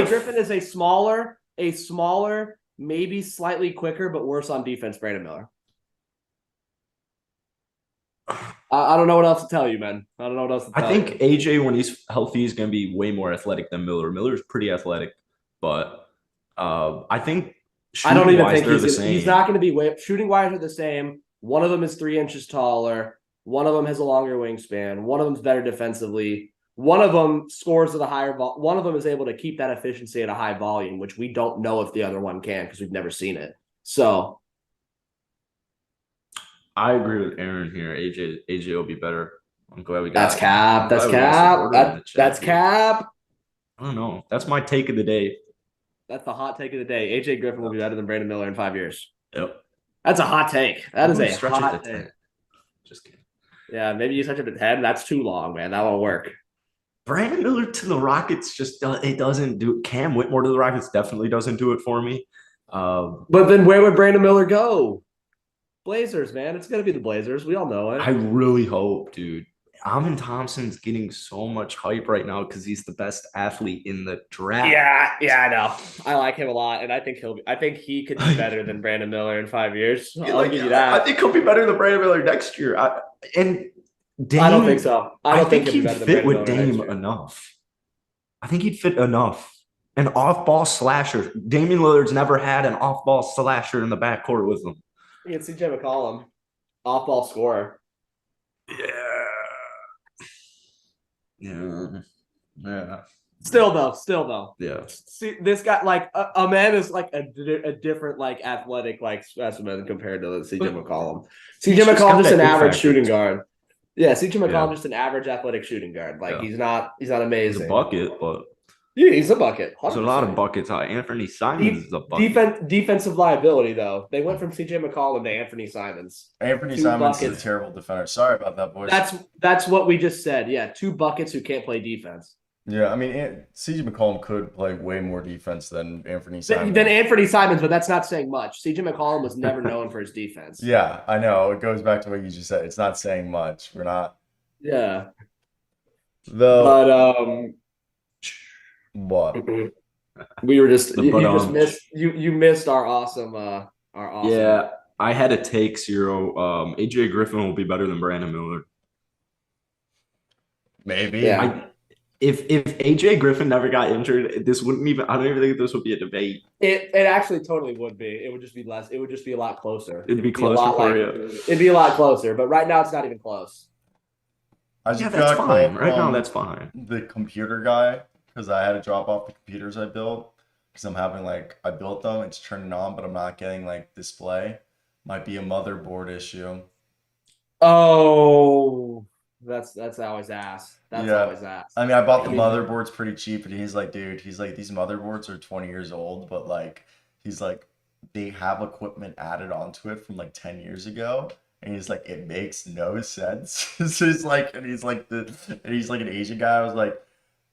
Griffin is a smaller, maybe slightly quicker, but worse on defense. Brandon Miller. I don't know what else to tell you, man. I don't know what else to tell you. I think AJ, when he's healthy, is going to be way more athletic than Miller. Miller's pretty athletic, but I think I don't even think he's not going to be shooting wise are the same. One of them is 3 inches taller. One of them has a longer wingspan. One of them's better defensively. One of them scores at a higher one of them is able to keep that efficiency at a high volume, which we don't know if the other one can because we've never seen it. So I agree with Aaron here. AJ will be better. I'm glad we got That's cap. That's cap. I don't know. That's my take of the day. That's the hot take of the day. AJ Griffin will be better than Brandon Miller in 5 years. Yep. That's a hot take. That is a hot take. 10. Just kidding. Yeah, maybe you stretch it to 10. That's too long, man. That won't work. Brandon Miller to the Rockets it doesn't do. Cam Whitmore to the Rockets definitely doesn't do it for me. But then where would Brandon Miller go? Blazers, man. It's gonna be the Blazers. We all know it. I really hope, dude. Amin Thompson's getting so much hype right now because he's the best athlete in the draft. Yeah, I know. I like him a lot, and I think he could be better than Brandon Miller in 5 years. I'll give you that. I think he'll be better than Brandon Miller next year. Dame, I don't think so. I think he'd fit with Dame enough. I think he'd fit enough. An off-ball slasher. Damian Lillard's never had an off-ball slasher in the backcourt with him. You can see CJ McCollum, off-ball scorer. Yeah. Still though. Yeah. See, this guy, like, a man is like a different, like, athletic, like, specimen compared to CJ McCollum. CJ McCollum just an average shooting guard. Yeah, CJ McCollum just an average athletic shooting guard. Like, he's not amazing. He's a bucket, but yeah, he's a bucket. 100%. There's a lot of buckets. Anthony Simons is a bucket. Defensive liability, though. They went from CJ McCollum to Anthony Simons. Anthony Simons is a terrible defender. Sorry about that, boys. That's what we just said. Yeah, 2 buckets who can't play defense. Yeah, I mean, CJ McCollum could play way more defense than Anthony Simons. But that's not saying much. CJ McCollum was never known for his defense. Yeah, I know. It goes back to what you just said. It's not saying much. We're not. Yeah. What? We were just you missed our awesome Yeah, I had a take 0. AJ Griffin will be better than Brandon Miller. Maybe. Yeah. If AJ Griffin never got injured, this wouldn't even. I don't even think this would be a debate. It actually totally would be. It would just be less. It would just be a lot closer. It'd be closer for you. It'd be a lot closer, but right now it's not even close. That's fine. Right now, that's fine. The computer guy, because I had to drop off the computers I built because I'm having I built them. It's turning on, but I'm not getting display. Might be a motherboard issue. Oh. That's always ass. Always ass. I mean, I bought the motherboards pretty cheap, and he's like, dude, these motherboards are 20 years old, but he's like, they have equipment added onto it from 10 years ago, and he's like, it makes no sense. So he's like an Asian guy. I was like,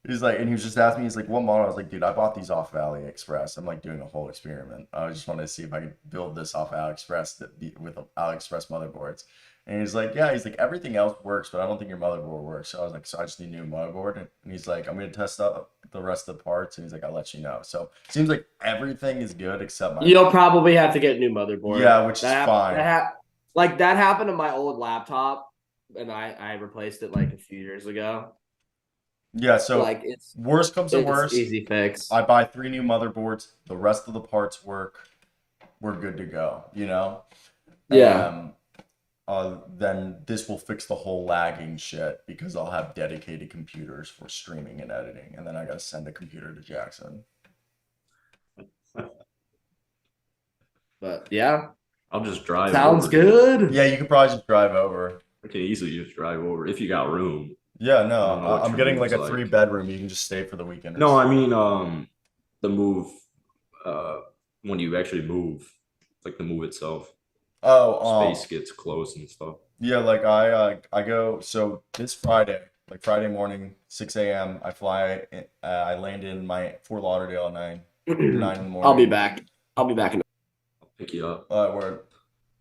and he was just asking me, he's like, what model? I was like, dude, I bought these off of AliExpress. I'm doing a whole experiment. I just wanted to see if I could build this off AliExpress with AliExpress motherboards. And he's like, yeah, everything else works, but I don't think your motherboard works. So I was like, so I just need a new motherboard. And he's like, I'm going to test out the rest of the parts. And he's like, I'll let you know. So it seems like everything is good except my. You'll probably have to get a new motherboard. Yeah, which is fine. That happened to my old laptop, and I replaced it a few years ago. Yeah, so worst comes to worst. Easy fix. I buy 3 new motherboards. The rest of the parts work. We're good to go, Yeah. Then this will fix the whole lagging shit because I'll have dedicated computers for streaming and editing, and then I gotta send a computer to Jackson. But yeah, I'll just drive Sounds over. good. Yeah, you could probably just drive over. I can easily just drive over if you got room. Yeah, I don't know no, what I'm your getting like room's a like. 3-bedroom. You can just stay for the weekend. No, I mean the move when you actually move, like the move itself. Oh, Space gets close and stuff. yeah, like I go so this Friday, like Friday morning, 6 a.m. I fly. I land in my Fort Lauderdale at 9 in the morning. I'll be back. I'll be back in. I'll pick you up. Word.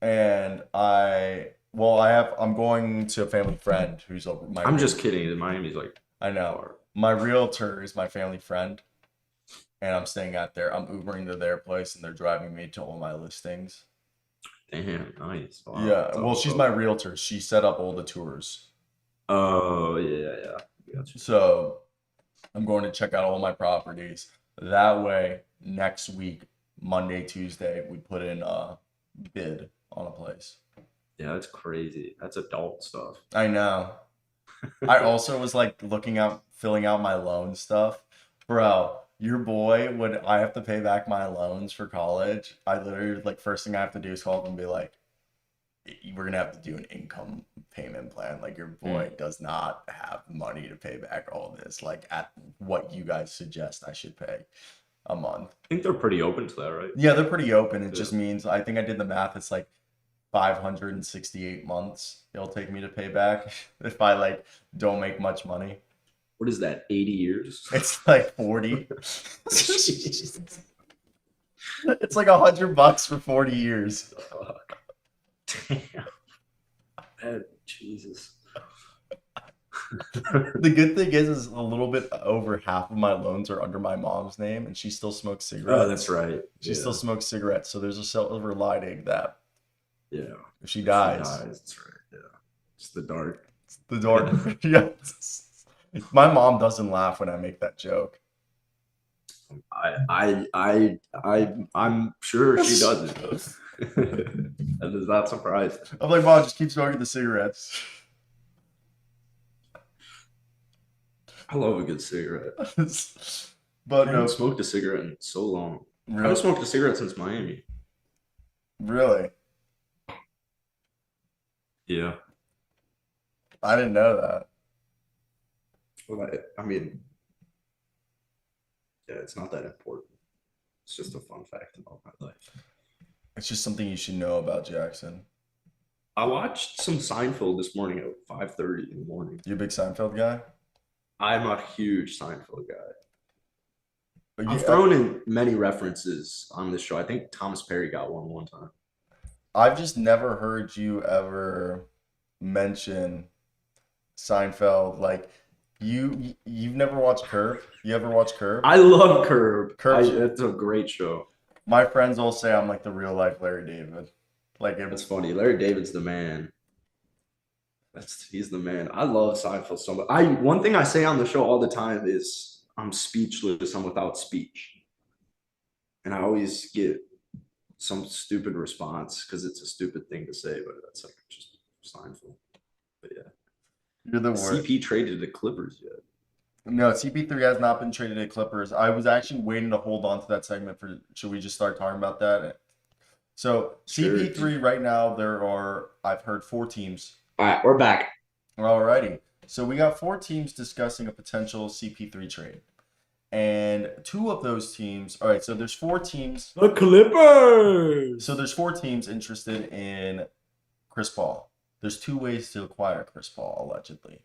And I'm going to a family friend who's my. I'm just kidding. Miami's like I know. My realtor is my family friend, and I'm staying out there. I'm Ubering to their place, and they're driving me to all my listings. damn nice. Wow, Yeah, that's well, she's awesome. my realtor. She set up all the tours. Oh yeah. Gotcha. So I'm going to check out all my properties. That way, next week, Monday, Tuesday, we put in a bid on a place. Yeah, that's crazy. That's adult stuff. I know. I also was like filling out my loan stuff. Bro, your boy, when I have to pay back my loans for college, I literally, like, first thing I have to do is call them and be like, we're gonna have to do an income payment plan. Like, your boy does not have money to pay back all this, like, at what you guys suggest I should pay a month. I think they're pretty open to that, right? Yeah, they're pretty open. It Yeah. just means, I think I did the math, it's like 568 months it'll take me to pay back if I like don't make much money. What is that? 80 years? It's like 40. It's like $100 for 40 years. Damn. Jesus. The good thing is a little bit over half of my loans are under my mom's name, and she still smokes cigarettes. Oh, that's right. She still smokes cigarettes, so there's a silver lining that Yeah. if she dies, That's right. Yeah. It's the dark. the door. Yeah. My mom doesn't laugh when I make that joke. I'm sure she doesn't. That is not surprising. I'm like, Mom, just keep smoking the cigarettes. I love a good cigarette. But I no, haven't smoked a cigarette in so long. I haven't really, smoked a cigarette since Miami. really, Yeah. I didn't know that. Well, I mean, yeah, it's not that important. It's just a fun fact about my life. It's just something you should know about Jackson. I watched some Seinfeld this morning at 5:30 in the morning. You a big Seinfeld guy? I'm a huge Seinfeld guy. But I've thrown in many references on this show. I think Thomas Perry got one time. I've just never heard you ever mention Seinfeld. Like you've never watched Curb? You ever watch Curb? I love Curb. Curb's- It's a great show. My friends all say I'm like the real life Larry David. Like That's funny. Larry David's the man. He's the man. I love Seinfeld so much. One thing I say on the show all the time is I'm speechless. I'm without speech, and I always get some stupid response because it's a stupid thing to say, but that's like just Seinfeld. But yeah, you're the worst. CP traded the Clippers yet. No, CP3 has not been traded to Clippers. I was actually waiting to hold on to that segment for. Should we just start talking about that? So Sure. CP3 right now I've heard 4 teams. All right, we're back. Alrighty. So we got 4 teams discussing a potential CP3 trade. And 2 of those teams, all right, so there's 4 teams. The Clippers. So there's 4 teams interested in Chris Paul. There's 2 ways to acquire Chris Paul, allegedly.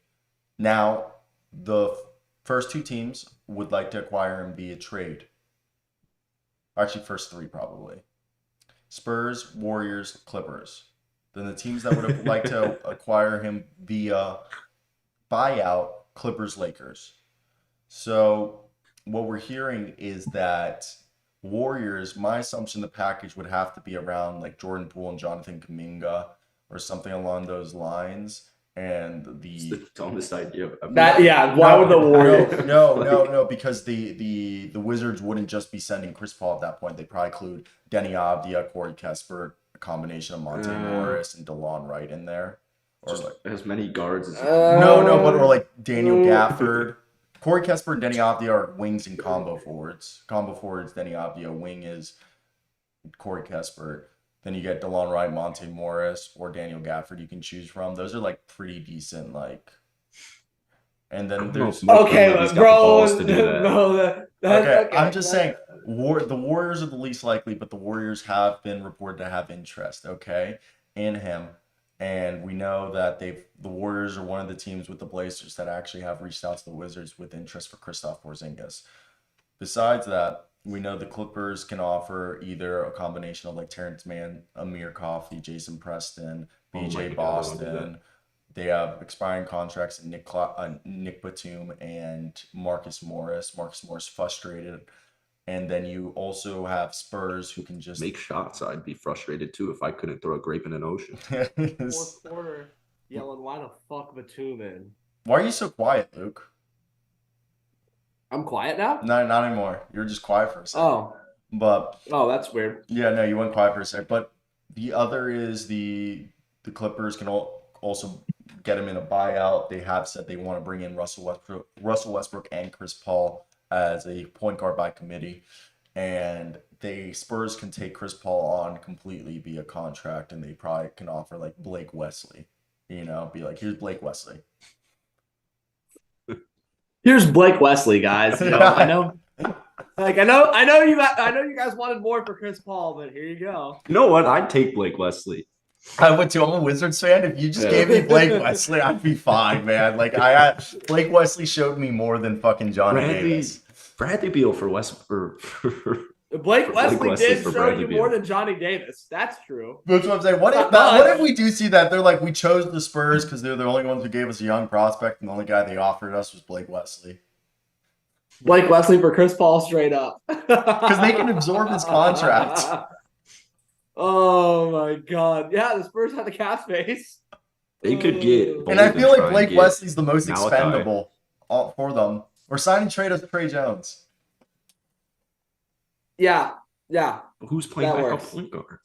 Now, the first 2 teams would like to acquire him via trade. Actually, first 3 probably. Spurs, Warriors, Clippers. Then the teams that would have liked to acquire him via buyout, Clippers, Lakers. So what we're hearing is that Warriors, my assumption the package would have to be around like Jordan Poole and Jonathan Kuminga or something along those lines. And It's the dumbest idea ever. Why would the Warriors? No, because the Wizards wouldn't just be sending Chris Paul at that point. They'd probably include Denny Avdia, Corey Kesper, a combination of Monte Morris and DeLon Wright in there. Or Just like as many guards as or like Daniel Gafford. Corey Kesper and Denny Avdia are wings and combo forwards. Combo forwards, Denny Avdia. Wing is Corey Kesper. Then you get DeLon Wright, Monte Morris, or Daniel Gafford you can choose from. Those are like pretty decent, like. And I then don't know there's if Mike Okay, Dunleavy's got the bro, balls to do that. bro, okay. okay. I'm just saying, the Warriors are the least likely, but the Warriors have been reported to have interest. Okay, in him, and we know that the Warriors are one of the teams with the Blazers that actually have reached out to the Wizards with interest for Kristaps Porzingis. Besides that, we know the Clippers can offer either a combination of like Terrence Mann, Amir Coffey, Jason Preston, Oh my BJ God, Boston. They have expiring contracts in Nick Batum and Marcus Morris. Marcus Morris frustrated. And then you also have Spurs who can just make shots. I'd be frustrated too if I couldn't throw a grape in an ocean. Fourth quarter, yelling, "Why the fuck Batum in?" Why are you so quiet, Luke? I'm quiet now. No, not anymore. You were just quiet for a second. But that's weird. yeah, no, you went quiet for a sec. But the other is the Clippers can also get him in a buyout. They have said they want to bring in Russell Westbrook and Chris Paul as a point guard by committee. And Spurs can take Chris Paul on completely via contract, and they probably can offer like Blake Wesley. You know, be like, here's Blake Wesley. Here's Blake Wesley, guys. You know, I know. Like I know you guys wanted more for Chris Paul, but here you go. You know what? I'd take Blake Wesley. I would too. I'm a Wizards fan. If you just gave me Blake Wesley, I'd be fine, man. Like Blake Wesley showed me more than fucking Johnny Davis. Bradley Beal for Blake Wesley did show Bradley you Beal. more than Johnny Davis. That's true. That's what I'm saying. What if we do see that they're like, we chose the Spurs because they're the only ones who gave us a young prospect, and the only guy they offered us was Blake Wesley. Blake Wesley for Chris Paul straight up. Because they can absorb his contract. Oh my god. Yeah, the Spurs have the cap space. They could get. And I feel like Blake Wesley's the most Malachi. expendable for them. Or sign and trade us Trey Jones. Yeah. Who's playing That backup works. point guard?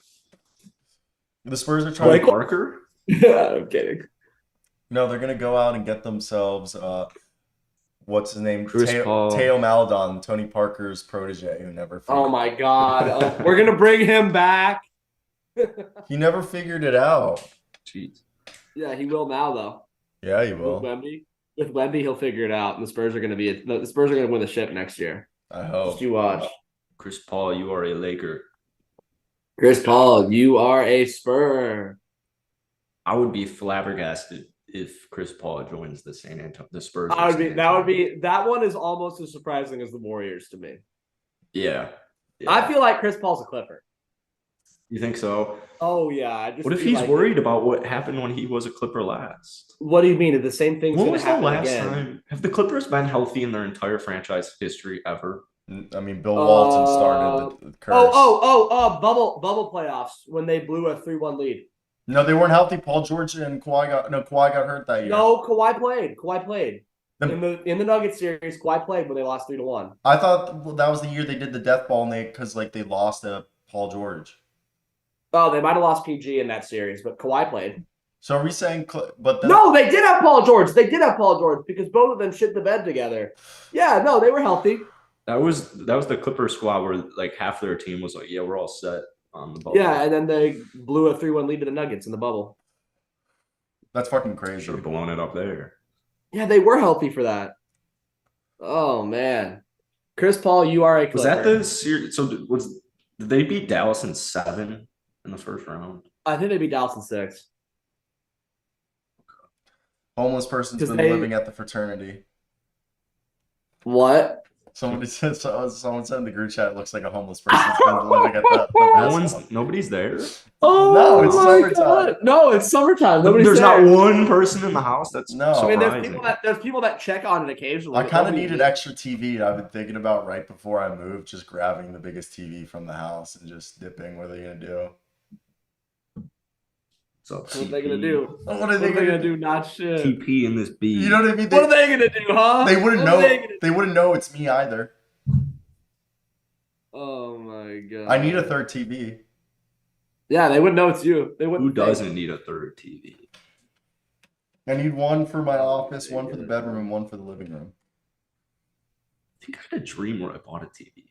The Spurs are trying Blake to... Parker? I'm kidding. No, they're going to go out and get themselves... what's his name? Chris Paul. Teo Maledon, Tony Parker's protege, who never figured, Oh my god. We're gonna bring him back. he never figured it out. Jeez. Yeah, he will now though. Yeah, he will. With Wemby, he'll figure it out, and the Spurs are gonna win the ship next year. I hope. Just you watch. Chris Paul, you are a Laker. Chris Paul, you are a Spur. I would be flabbergasted if Chris Paul joins the Spurs. That one is almost as surprising as the Warriors to me. Yeah. I feel like Chris Paul's a Clipper. You think so? Oh yeah. What if he's worried about what happened when he was a Clipper last? What do you mean? If the same thing's When going was to the happen last again? time? Have the Clippers been healthy in their entire franchise history ever? I mean, Bill Walton started the curse. Bubble playoffs when they blew a 3-1 lead. No, they weren't healthy. Paul George and Kawhi got hurt that year. No, Kawhi played. In the Nuggets series, Kawhi played when they lost 3-1. I thought that was the year they did the death ball, and they lost to Paul George. Oh, they might have lost PG in that series, but Kawhi played. So are we saying? No, they did have Paul George. Because both of them shit the bed together. Yeah, no, they were healthy. That was the Clipper squad where like half their team was like, yeah, we're all set on the bubble. Yeah, and then they blew a 3-1 lead to the Nuggets in the bubble. That's fucking crazy. Should have blown it up there. Yeah, they were healthy for that. Oh man, Chris Paul, you are a Clipper. Was that the series? So did they beat Dallas in 7 in the first round? I think they beat Dallas in 6. Homeless person's been living at the fraternity. What? Someone said in the group chat, it looks like a homeless person's been living at the Nobody's there. Oh no, it's summertime. God. No, it's summertime. There's not one person in the house. That's no. I mean, surprising. there's people that check on it occasionally. I kind of needed extra TV. I've been thinking about right before I moved, just grabbing the biggest TV from the house and just dipping. What are they gonna do? What are they gonna do? What are they gonna do? Not shit. TP in this beat. You know what I mean? What are they gonna do, huh? They wouldn't know. They wouldn't know it's me either. Oh my god! I need a third TV. Yeah, they wouldn't know it's you. They wouldn't. Who doesn't need a third TV? I need one for my office, one for the bedroom, and one for the living room. I think I had a dream where I bought a TV.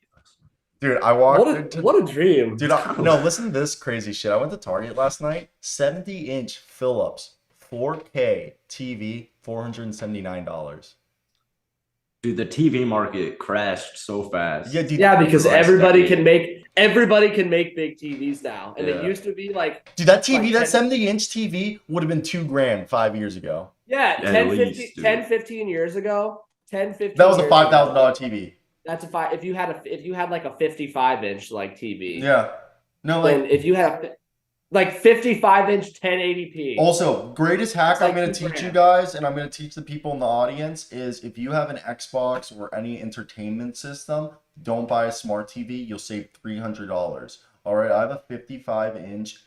Dude, I walked What into. a dream. Dude, no, listen to this crazy shit. I went to Target last night. 70-inch Philips 4K TV, $479. Dude, the TV market crashed so fast. Yeah, dude. Yeah, because Last everybody decade. can make big TVs now. And Yeah. it used to be like Dude, that TV, like that 10 70-inch TV would have been $2,000 5 years ago. Yeah, At 10, least, 15, dude. 10, 15 years ago. 10, 15 That was a years $5,000 ago, TV. That's a five. If you had like a 55-inch like TV. Yeah. No, Then like, if you had like 55-inch 1080p. also, greatest hack It's like I'm going to teach you $2,000. guys, and I'm going to teach the people in the audience, is if you have an Xbox or any entertainment system, don't buy a smart TV. You'll save $300. All right, I have a 55-inch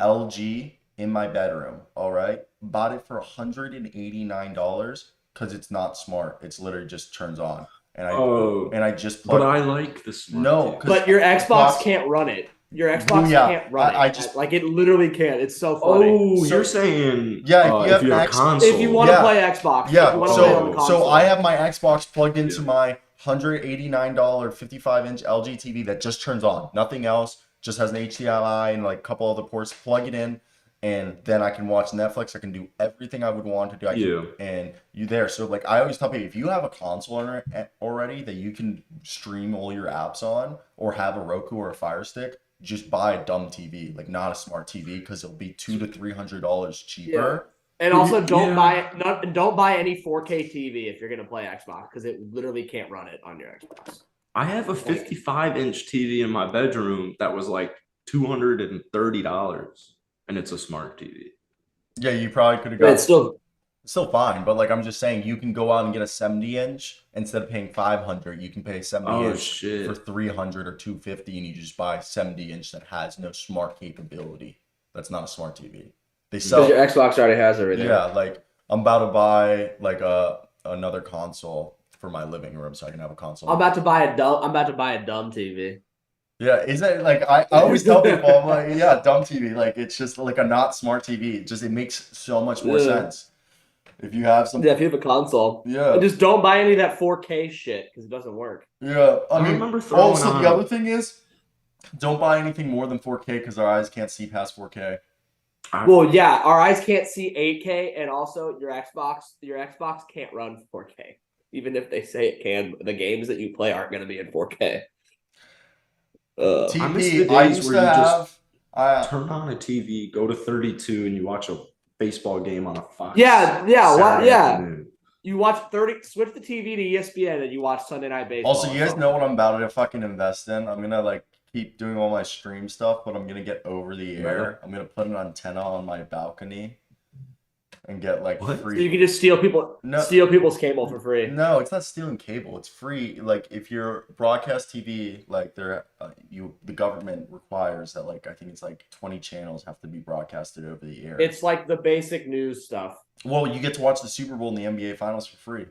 LG in my bedroom. All right, bought it for $189 because it's not smart. It's literally just turns on, and I just But plugged. I like the smart No, TV. 'cause But your Xbox Xbox- can't run it. Your Xbox Yeah, can't run I it. just- Like it literally can't. It's so funny. Oh, So- you're saying Yeah, if you have if you're an a X- console. If you want to Yeah. play Xbox, if Yeah, you want to play on the so console. I have my Xbox plugged into Yeah. my $189 55-inch LG TV that just turns on. Nothing else. Just has an HDMI and like a couple other ports. Plug it in, and then I can watch Netflix. I can do everything I would want to do. And you there. So like I always tell people, if you have a console already that you can stream all your apps on, or have a Roku or a Fire Stick, just buy a dumb TV, like not a smart TV, because it'll be $200 to $300 cheaper. And also don't Yeah. buy any 4K TV if you're gonna play Xbox because it literally can't run it on your Xbox. I have a 55-inch TV in my bedroom that was like $230, and it's a smart TV. Yeah, you probably could have But got. it's still Still fine, but like I'm just saying, you can go out and get a 70-inch instead of paying 500. You can pay 70-inch shit. for 300 or 250, and you just buy a 70-inch that has no smart capability. That's not a smart TV. They because sell. your Xbox already has everything. Yeah, like I'm about to buy like another console for my living room, so I can have a console. I'm about to buy a dumb TV. Yeah, is that like I always tell people, I'm like, yeah, dumb TV. Like it's just like a not smart TV. It makes so much more Yeah. sense. If you have some, Yeah, if you have a console. yeah. And just don't buy any of that 4K shit because it doesn't work. Yeah, I I mean, remember throwing also on- the other thing is, don't buy anything more than 4K because our eyes can't see past 4K. Well, yeah, our eyes can't see 8K, and also your Xbox can't run 4K. Even if they say it can, the games that you play aren't going to be in 4K. I miss the TP, I days used where to you just have. turn on a TV, go to 32, and you watch a baseball game on a Fox. Yeah, what? Saturday Yeah. afternoon. You watch 30, switch the TV to ESPN, and you watch Sunday Night Baseball. Also, you guys know what I'm about to fucking invest in. I'm gonna like keep doing all my stream stuff, but I'm gonna get over the air. Right. I'm gonna put an antenna on my balcony and get like What? So free. you can just steal people's cable for free. No, it's not stealing cable. It's free. Like if you're broadcast TV, like the government requires that like I think it's like 20 channels have to be broadcasted over the air. It's like the basic news stuff. Well, you get to watch the Super Bowl and the NBA Finals for free.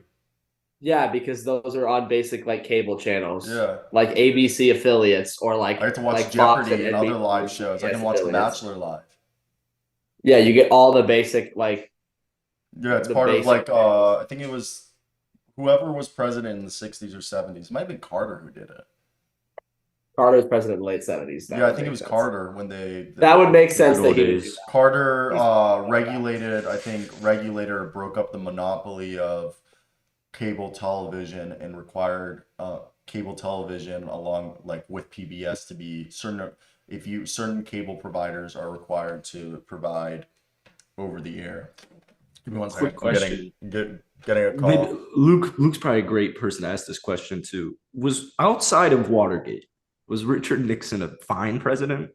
Yeah, because those are on basic like cable channels. Yeah. Like ABC affiliates or like I get to watch like Fox Jeopardy and other NBC live shows. I can watch The affiliates. Bachelor live. Yeah, you get all the basic like Yeah, it's The part of basic like channels. I think it was whoever was president in the 60s or 70s. It might have been Carter who did it. Carter was president in the late 70s. Yeah, I think it was Carter when they That would make sense Good that old he would do days. that. Carter regulator broke up the monopoly of cable television and required cable television along like with PBS to be certain cable providers are required to provide over the air. Give me one second. Quick I'm getting a call. Maybe Luke's probably a great person to ask this question to. Was outside of Watergate, was Richard Nixon a fine president?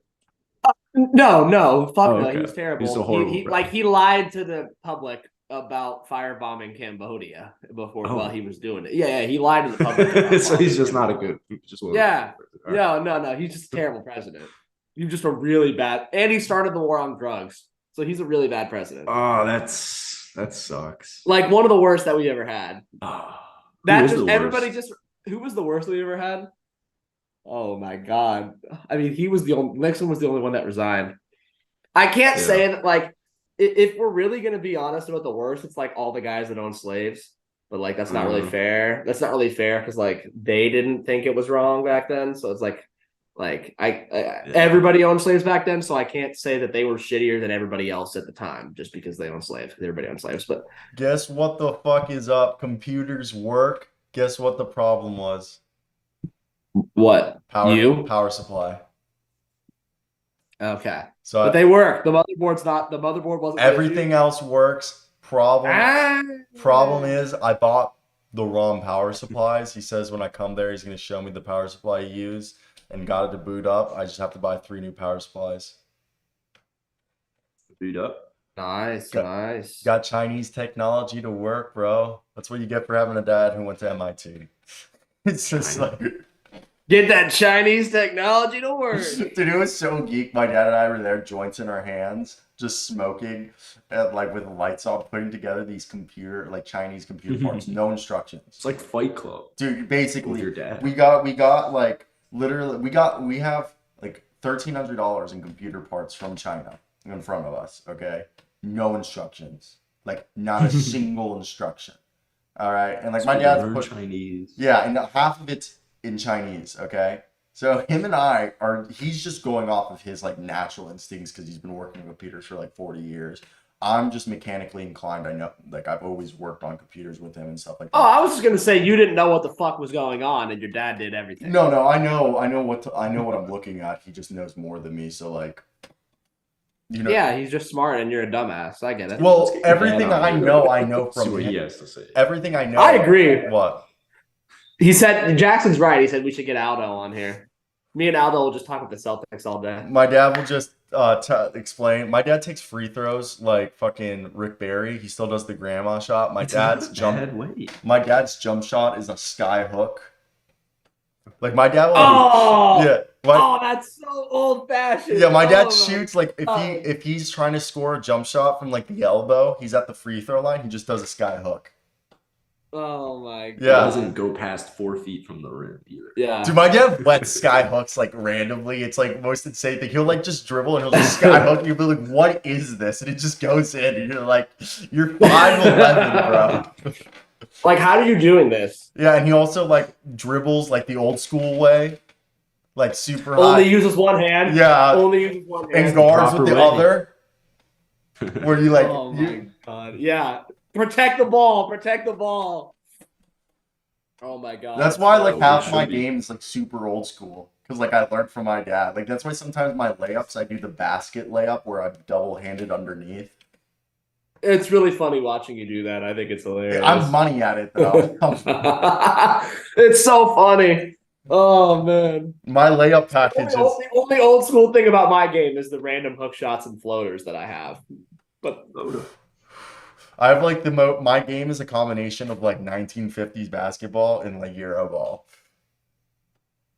No, fuck no. Okay. He was terrible. He's a horrible he lied to the public about firebombing Cambodia before Oh. while he was doing it. Yeah, he lied to the public. about So he's bombing just not a Cambodia. good. Just wasn't Yeah. a good president. All right. No. He's just a terrible president. He's just a really bad, and he started the war on drugs. So he's a really bad president. Oh, that sucks. Like one of the worst that we ever had. Ah, That who is just the worst? everybody just who was the worst we ever had? Oh my god! I mean, Nixon was the only one that resigned. I can't say that like if we're really gonna be honest about the worst, it's like all the guys that own slaves. but like that's not really fair. That's not really fair because like they didn't think it was wrong back then. So it's like everybody owned slaves back then, so I can't say that they were shittier than everybody else at the time just because they owned slaves. Because everybody owned slaves, but Guess what the fuck is up? Computers work. Guess what the problem was? what Power supply. Okay, So but they work. The motherboard wasn't everything else works. Problem is I bought the wrong power supplies. He says when I come there he's gonna show me the power supply he used and got it to boot up. I just have to buy 3 new power supplies. Boot up. Nice. Got Chinese technology to work, bro. That's what you get for having a dad who went to MIT. It's just like Get that Chinese technology to work. Dude, it was so geek. My dad and I were there, joints in our hands, just smoking, and like with lights on, putting together these Chinese computer parts. No instructions. It's like Fight Club. Dude, basically, with your dad. we got like literally, we have like $1,300 in computer parts from China in front of us. Okay, no instructions, like not a single instruction. All right, and like So my you dad's learn put Chinese. yeah, and half of it's in Chinese, okay? So him and I he's just going off of his like natural instincts because he's been working with computers for like 40 years. I'm just mechanically inclined. I know, like I've always worked on computers with him and stuff like that. Oh, I was just gonna say you didn't know what the fuck was going on, and your dad did everything. No, I know what I'm looking at. He just knows more than me, so like, you know. Yeah, he's just smart, and you're a dumbass. I get it. Well, everything I know See from what him. he has to say. Everything I know. I agree. What? He said Jackson's right. He said we should get Aldo on here. Me and Aldo will just talk with the Celtics all day. My dad will just explain. My dad takes free throws like fucking Rick Barry. He still does the grandma shot. My dad's jump shot is a sky hook. Like my dad will. That's so old fashioned. Yeah, my dad shoots like if he's trying to score a jump shot from like the elbow, he's at the free throw line. He just does a sky hook. Oh my god. Yeah, it doesn't go past 4 feet from the rim either. Yeah. Dude, my dad lets sky hooks like randomly. It's like most insane thing. He'll like just dribble and he'll just sky hook. You'll be like, "What is this?" And it just goes in. And you're like, "You're 5'11", bro." Like, how are you doing this? Yeah, and he also like dribbles like the old school way, like super high. Only uses one hand. Yeah. Only uses one hand. And guards with the Proper other. Where you like? Oh my god. Yeah. Protect the ball. Protect the ball. Oh my god. That's why like half should my be. game is like super old school because like I learned from my dad. Like that's why sometimes my layups I do the basket layup where I'm double-handed underneath. It's really funny watching you do that. I think it's hilarious. I'm money at it though. It's so funny. Oh man. My layup package is The only old school thing about my game is the random hook shots and floaters that I have. But I have like my game is a combination of like 1950s basketball and like Euro ball.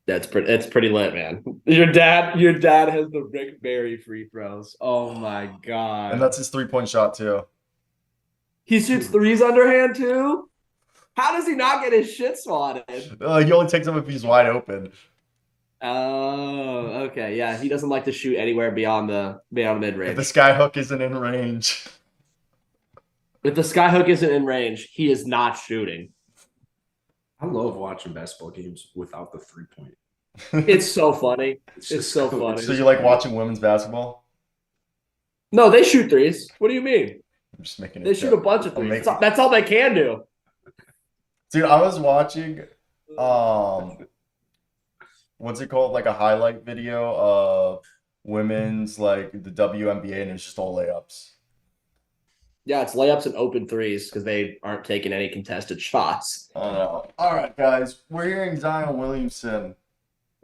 it's pretty lit, man. Your dad has the Rick Barry free throws. Oh my god. And that's his 3-point shot too. He shoots threes underhand too? How does he not get his shit swatted? He only takes them if he's wide open. Oh, okay. Yeah, he doesn't like to shoot anywhere beyond mid If range. the sky hook isn't in range. If the skyhook isn't in range, he is not shooting. I love watching basketball games without the 3-point. It's so funny. It's just so funny. So you like watching women's basketball? No, they shoot threes. What do you mean? I'm just making it. They shoot a bunch of threes. That's all they can do. Dude, I was watching what's it called? Like a highlight video of women's like the WNBA and it's just all layups. Yeah, it's layups and open threes because they aren't taking any contested shots. I know. All right, guys. We're hearing Zion Williamson.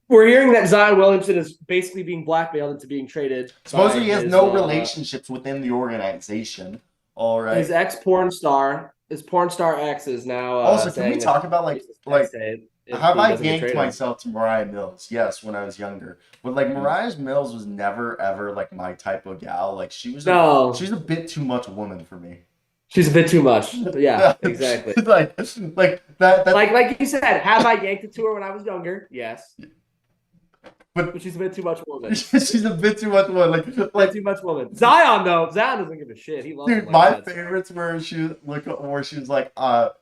We're hearing that Zion Williamson is basically being blackmailed into being traded. Supposedly he has no relationships within the organization. All right. His porn star ex is now. Also, can we talk about like have I yanked myself? myself to Mariah Mills? Yes, when I was younger. But like Mariah Mills was never ever like my type of gal. Like she was a bit too much woman for me. She's a bit too much. Yeah, exactly. like that like you said, have I yanked it to her when I was younger? Yes. But she's a bit too much woman. she's a bit too much woman. Like Too much woman. Zion though, Zion doesn't give a shit. He loves dude, him my like that. favorites were where she was like,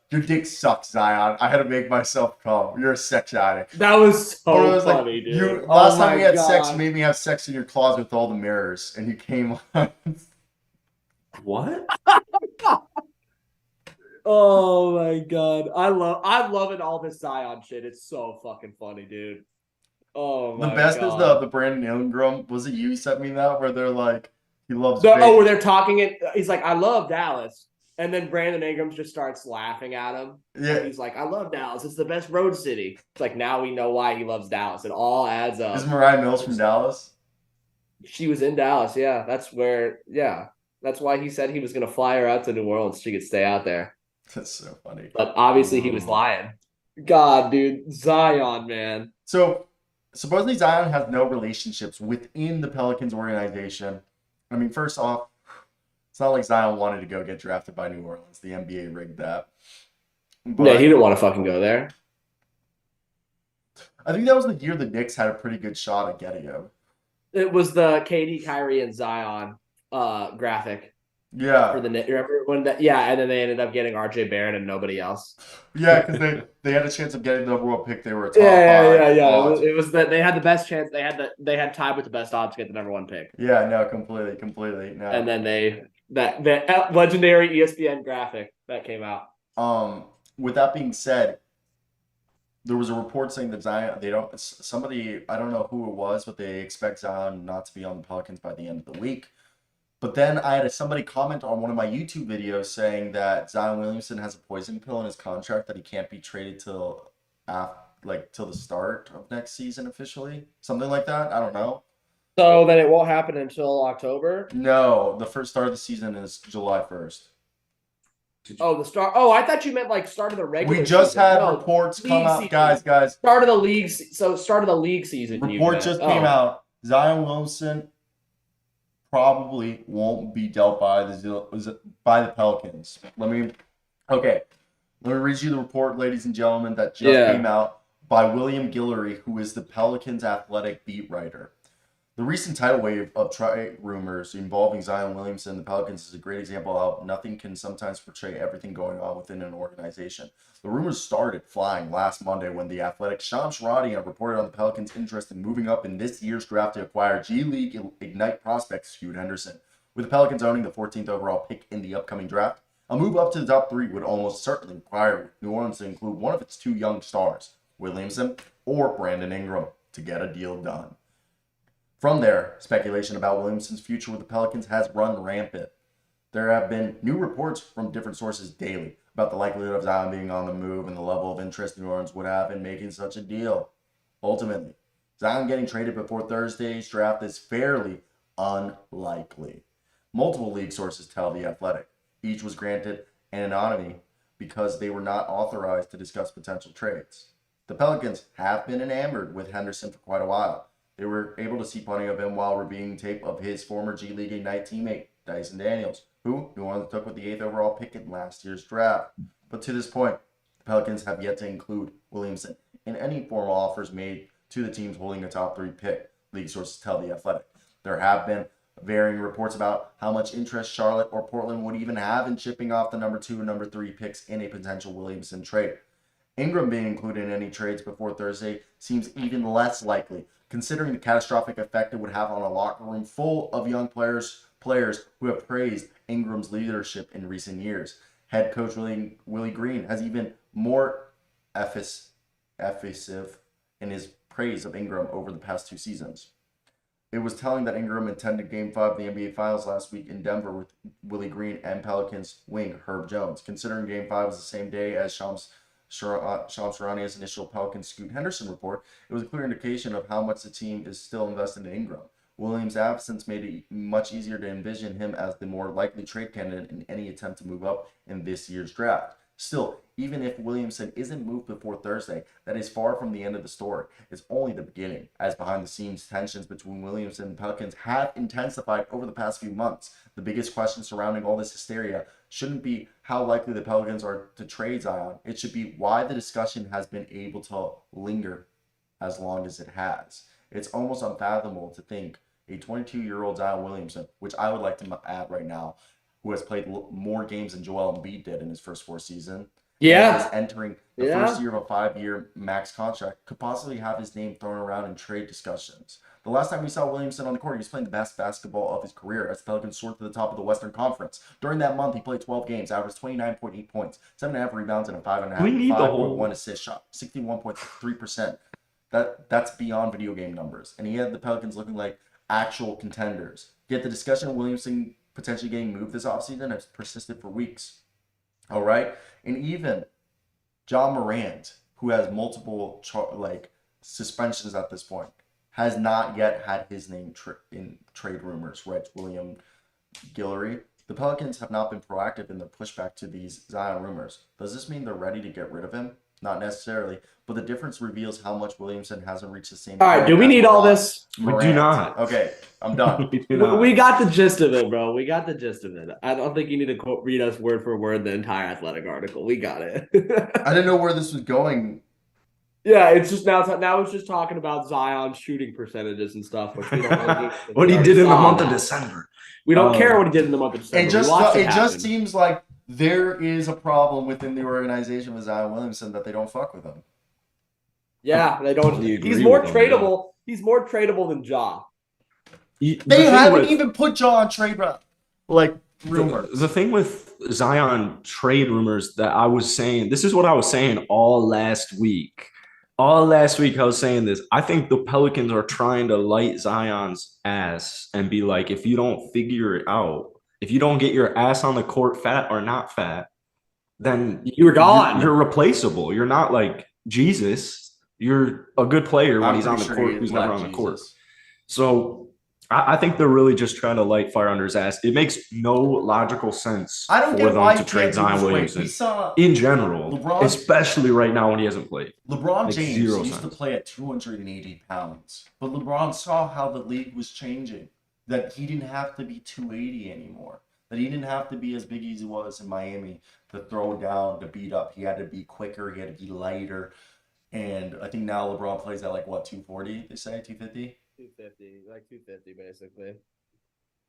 your dick sucks, Zion. I had to make myself come. You're a sex addict. That was so Or it was funny, like, dude. last time my we had sex, God. you made me have sex in your closet with all the mirrors, and you came on. What? Oh my God. I'm loving all this Zion shit. It's so fucking funny, dude. Oh my The best is God. the Brandon Ingram. Was it you sent me that where they're like, he loves where they're talking it. He's like, I love Dallas. And then Brandon Ingram just starts laughing at him. Yeah. And he's like, I love Dallas. It's the best road city. It's like, now we know why he loves Dallas. It all adds up. Is Mariah Mills from Dallas? She was in Dallas. Yeah. That's why he said he was going to fly her out to New Orleans. She could stay out there. That's so funny. But obviously he was lying. God, dude. Zion, man. So supposedly Zion has no relationships within the Pelicans organization. I mean, first off, it's not like Zion wanted to go get drafted by New Orleans. The NBA rigged that. But Yeah, he didn't want to fucking go there. I think that was the year the Knicks had a pretty good shot at getting him. It was the KD, Kyrie, and Zion graphic Yeah. for the Knicks. Remember when that? Yeah, and then they ended up getting RJ Barrett and nobody else. Yeah, because they had a chance of getting the number one pick. They were a top Yeah. odds. It was that they had the best chance. They had tied with the best odds to get the number one pick. Yeah, no, completely. No. And then that legendary ESPN graphic that came out. With that being said, there was a report saying that Zion, I don't know who it was, but they expect Zion not to be on the Pelicans by the end of the week. But then I had somebody comment on one of my YouTube videos saying that Zion Williamson has a poison pill in his contract that he can't be traded till the start of next season officially. Something like that. I don't know. So then it won't happen until October? No, the first start of the season is July 1st. Oh, the start. Oh, I thought you meant like start of the regular We just season. had No, reports come league out, season. guys. Start of the league. So start of the league season. Report just came out. Zion Williamson probably won't be dealt by the Pelicans. Let me read you the report, ladies and gentlemen, that just came out by William Guillory, who is the Pelicans athletic beat writer. The recent tidal wave of trade rumors involving Zion Williamson and the Pelicans is a great example of how nothing can sometimes portray everything going on within an organization. The rumors started flying last Monday when the Athletic Shams Charania reported on the Pelicans' interest in moving up in this year's draft to acquire G League Ignite prospect Scoot Henderson. With the Pelicans owning the 14th overall pick in the upcoming draft, a move up to the top 3 would almost certainly require New Orleans to include one of its 2 young stars, Williamson or Brandon Ingram, to get a deal done. From there, speculation about Williamson's future with the Pelicans has run rampant. There have been new reports from different sources daily about the likelihood of Zion being on the move and the level of interest New Orleans would have in making such a deal. Ultimately, Zion getting traded before Thursday's draft is fairly unlikely. Multiple league sources tell The Athletic. Each was granted anonymity because they were not authorized to discuss potential trades. The Pelicans have been enamored with Henderson for quite a while. They were able to see plenty of him while reviewing tape of his former G League Ignite teammate, Dyson Daniels, who New Orleans took with the 8th overall pick in last year's draft. But to this point, the Pelicans have yet to include Williamson in any formal offers made to the teams holding a top 3 pick, league sources tell The Athletic. There have been varying reports about how much interest Charlotte or Portland would even have in shipping off the number 2 and number 3 picks in a potential Williamson trade. Ingram being included in any trades before Thursday seems even less likely, considering the catastrophic effect it would have on a locker room full of young players who have praised Ingram's leadership in recent years. Head coach Willie Green has even more effusive in his praise of Ingram over the past 2 seasons. It was telling that Ingram attended Game 5 of the NBA Finals last week in Denver with Willie Green and Pelicans wing Herb Jones. Considering Game 5 was the same day as Shams Charania's initial Pelicans Scoot Henderson report, it was a clear indication of how much the team is still invested in Ingram. Williams' absence made it much easier to envision him as the more likely trade candidate in any attempt to move up in this year's draft. Still, even if Williamson isn't moved before Thursday, that is far from the end of the story. It's only the beginning, as behind-the-scenes tensions between Williamson and Pelicans have intensified over the past few months. The biggest question surrounding all this hysteria shouldn't be how likely the Pelicans are to trade Zion. It should be why the discussion has been able to linger as long as it has. It's almost unfathomable to think a 22-year-old Zion Williamson, which I would like to add right now, who has played more games than Joel Embiid did in his first 4 seasons, and is entering the first year of a 5-year max contract, could possibly have his name thrown around in trade discussions. The last time we saw Williamson on the court, he was playing the best basketball of his career as the Pelicans soared to the top of the Western Conference. During that month, he played 12 games, averaged 29.8 points, 7.5 rebounds, and a 5.1 assist shot, 61.3%. That's beyond video game numbers. And he had the Pelicans looking like actual contenders. Yet the discussion of Williamson potentially getting moved this offseason has persisted for weeks. All right? And even John Morant, who has multiple suspensions at this point, has not yet had his name in trade rumors. Reg William Guillory. The Pelicans have not been proactive in their pushback to these Zion rumors. Does this mean they're ready to get rid of him? Not necessarily, but the difference reveals how much Williamson hasn't reached the same. All right, do we need all this? Morant. We do not. Okay, I'm done. We got the gist of it, bro. We got the gist of it. I don't think you need to read us word for word the entire Athletic article. We got it. I didn't know where this was going. Yeah, it's just now it's just talking about Zion's shooting percentages and stuff. Which we don't what he did in the month of December. We don't care what he did in the month of December. It just seems like there is a problem within the organization with Zion Williamson that they don't fuck with him. Yeah, they don't. He's more tradable. He's more tradable than Ja. They haven't even put Ja on trade rumors. The thing with Zion trade rumors that I was saying, this is what I was saying all last week. All last week I was saying this. I think the Pelicans are trying to light Zion's ass and be like, if you don't figure it out, if you don't get your ass on the court, fat or not fat, then you're gone. You're replaceable. You're not like Jesus. You're a good player when he's on the court. He's never on the court. So I think they're really just trying to light fire under his ass. It makes no logical sense for them to trade Zion Williamson in general, especially right now when he hasn't played. LeBron James used to play at 280 pounds, but LeBron saw how the league was changing, that he didn't have to be 280 anymore, that he didn't have to be as big as he was in Miami to throw down, to beat up. He had to be quicker, he had to be lighter, and I think now LeBron plays at 240, they say, 250? 250 basically.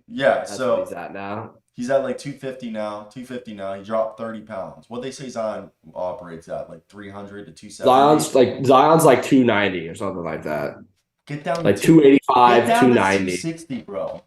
Yeah, that's so what he's at now. He's at 250 now. 250 now. He dropped 30 pounds. What they say Zion operates at 300 to 270. Zion's 290 or something like that. Get down to 285, 290, 260, bro.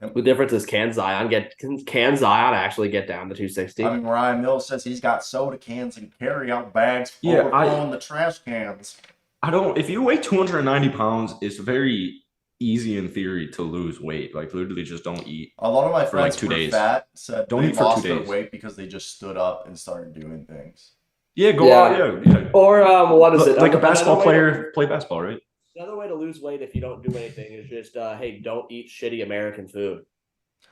The difference is can Zion actually get down to 260? I mean, Ryan Mills says he's got soda cans and carry out bags overflowing the trash cans. If you weigh 290 pounds, it's very easy in theory to lose weight. Literally just don't eat. A lot of my friends for 2 days. Fat said don't they eat for lost 2 their days. weight because they just stood up and started doing things. Yeah, go out. Yeah. Or what is it? Like a basketball player, play basketball, right? Another way to lose weight if you don't do anything is just, hey, don't eat shitty American food.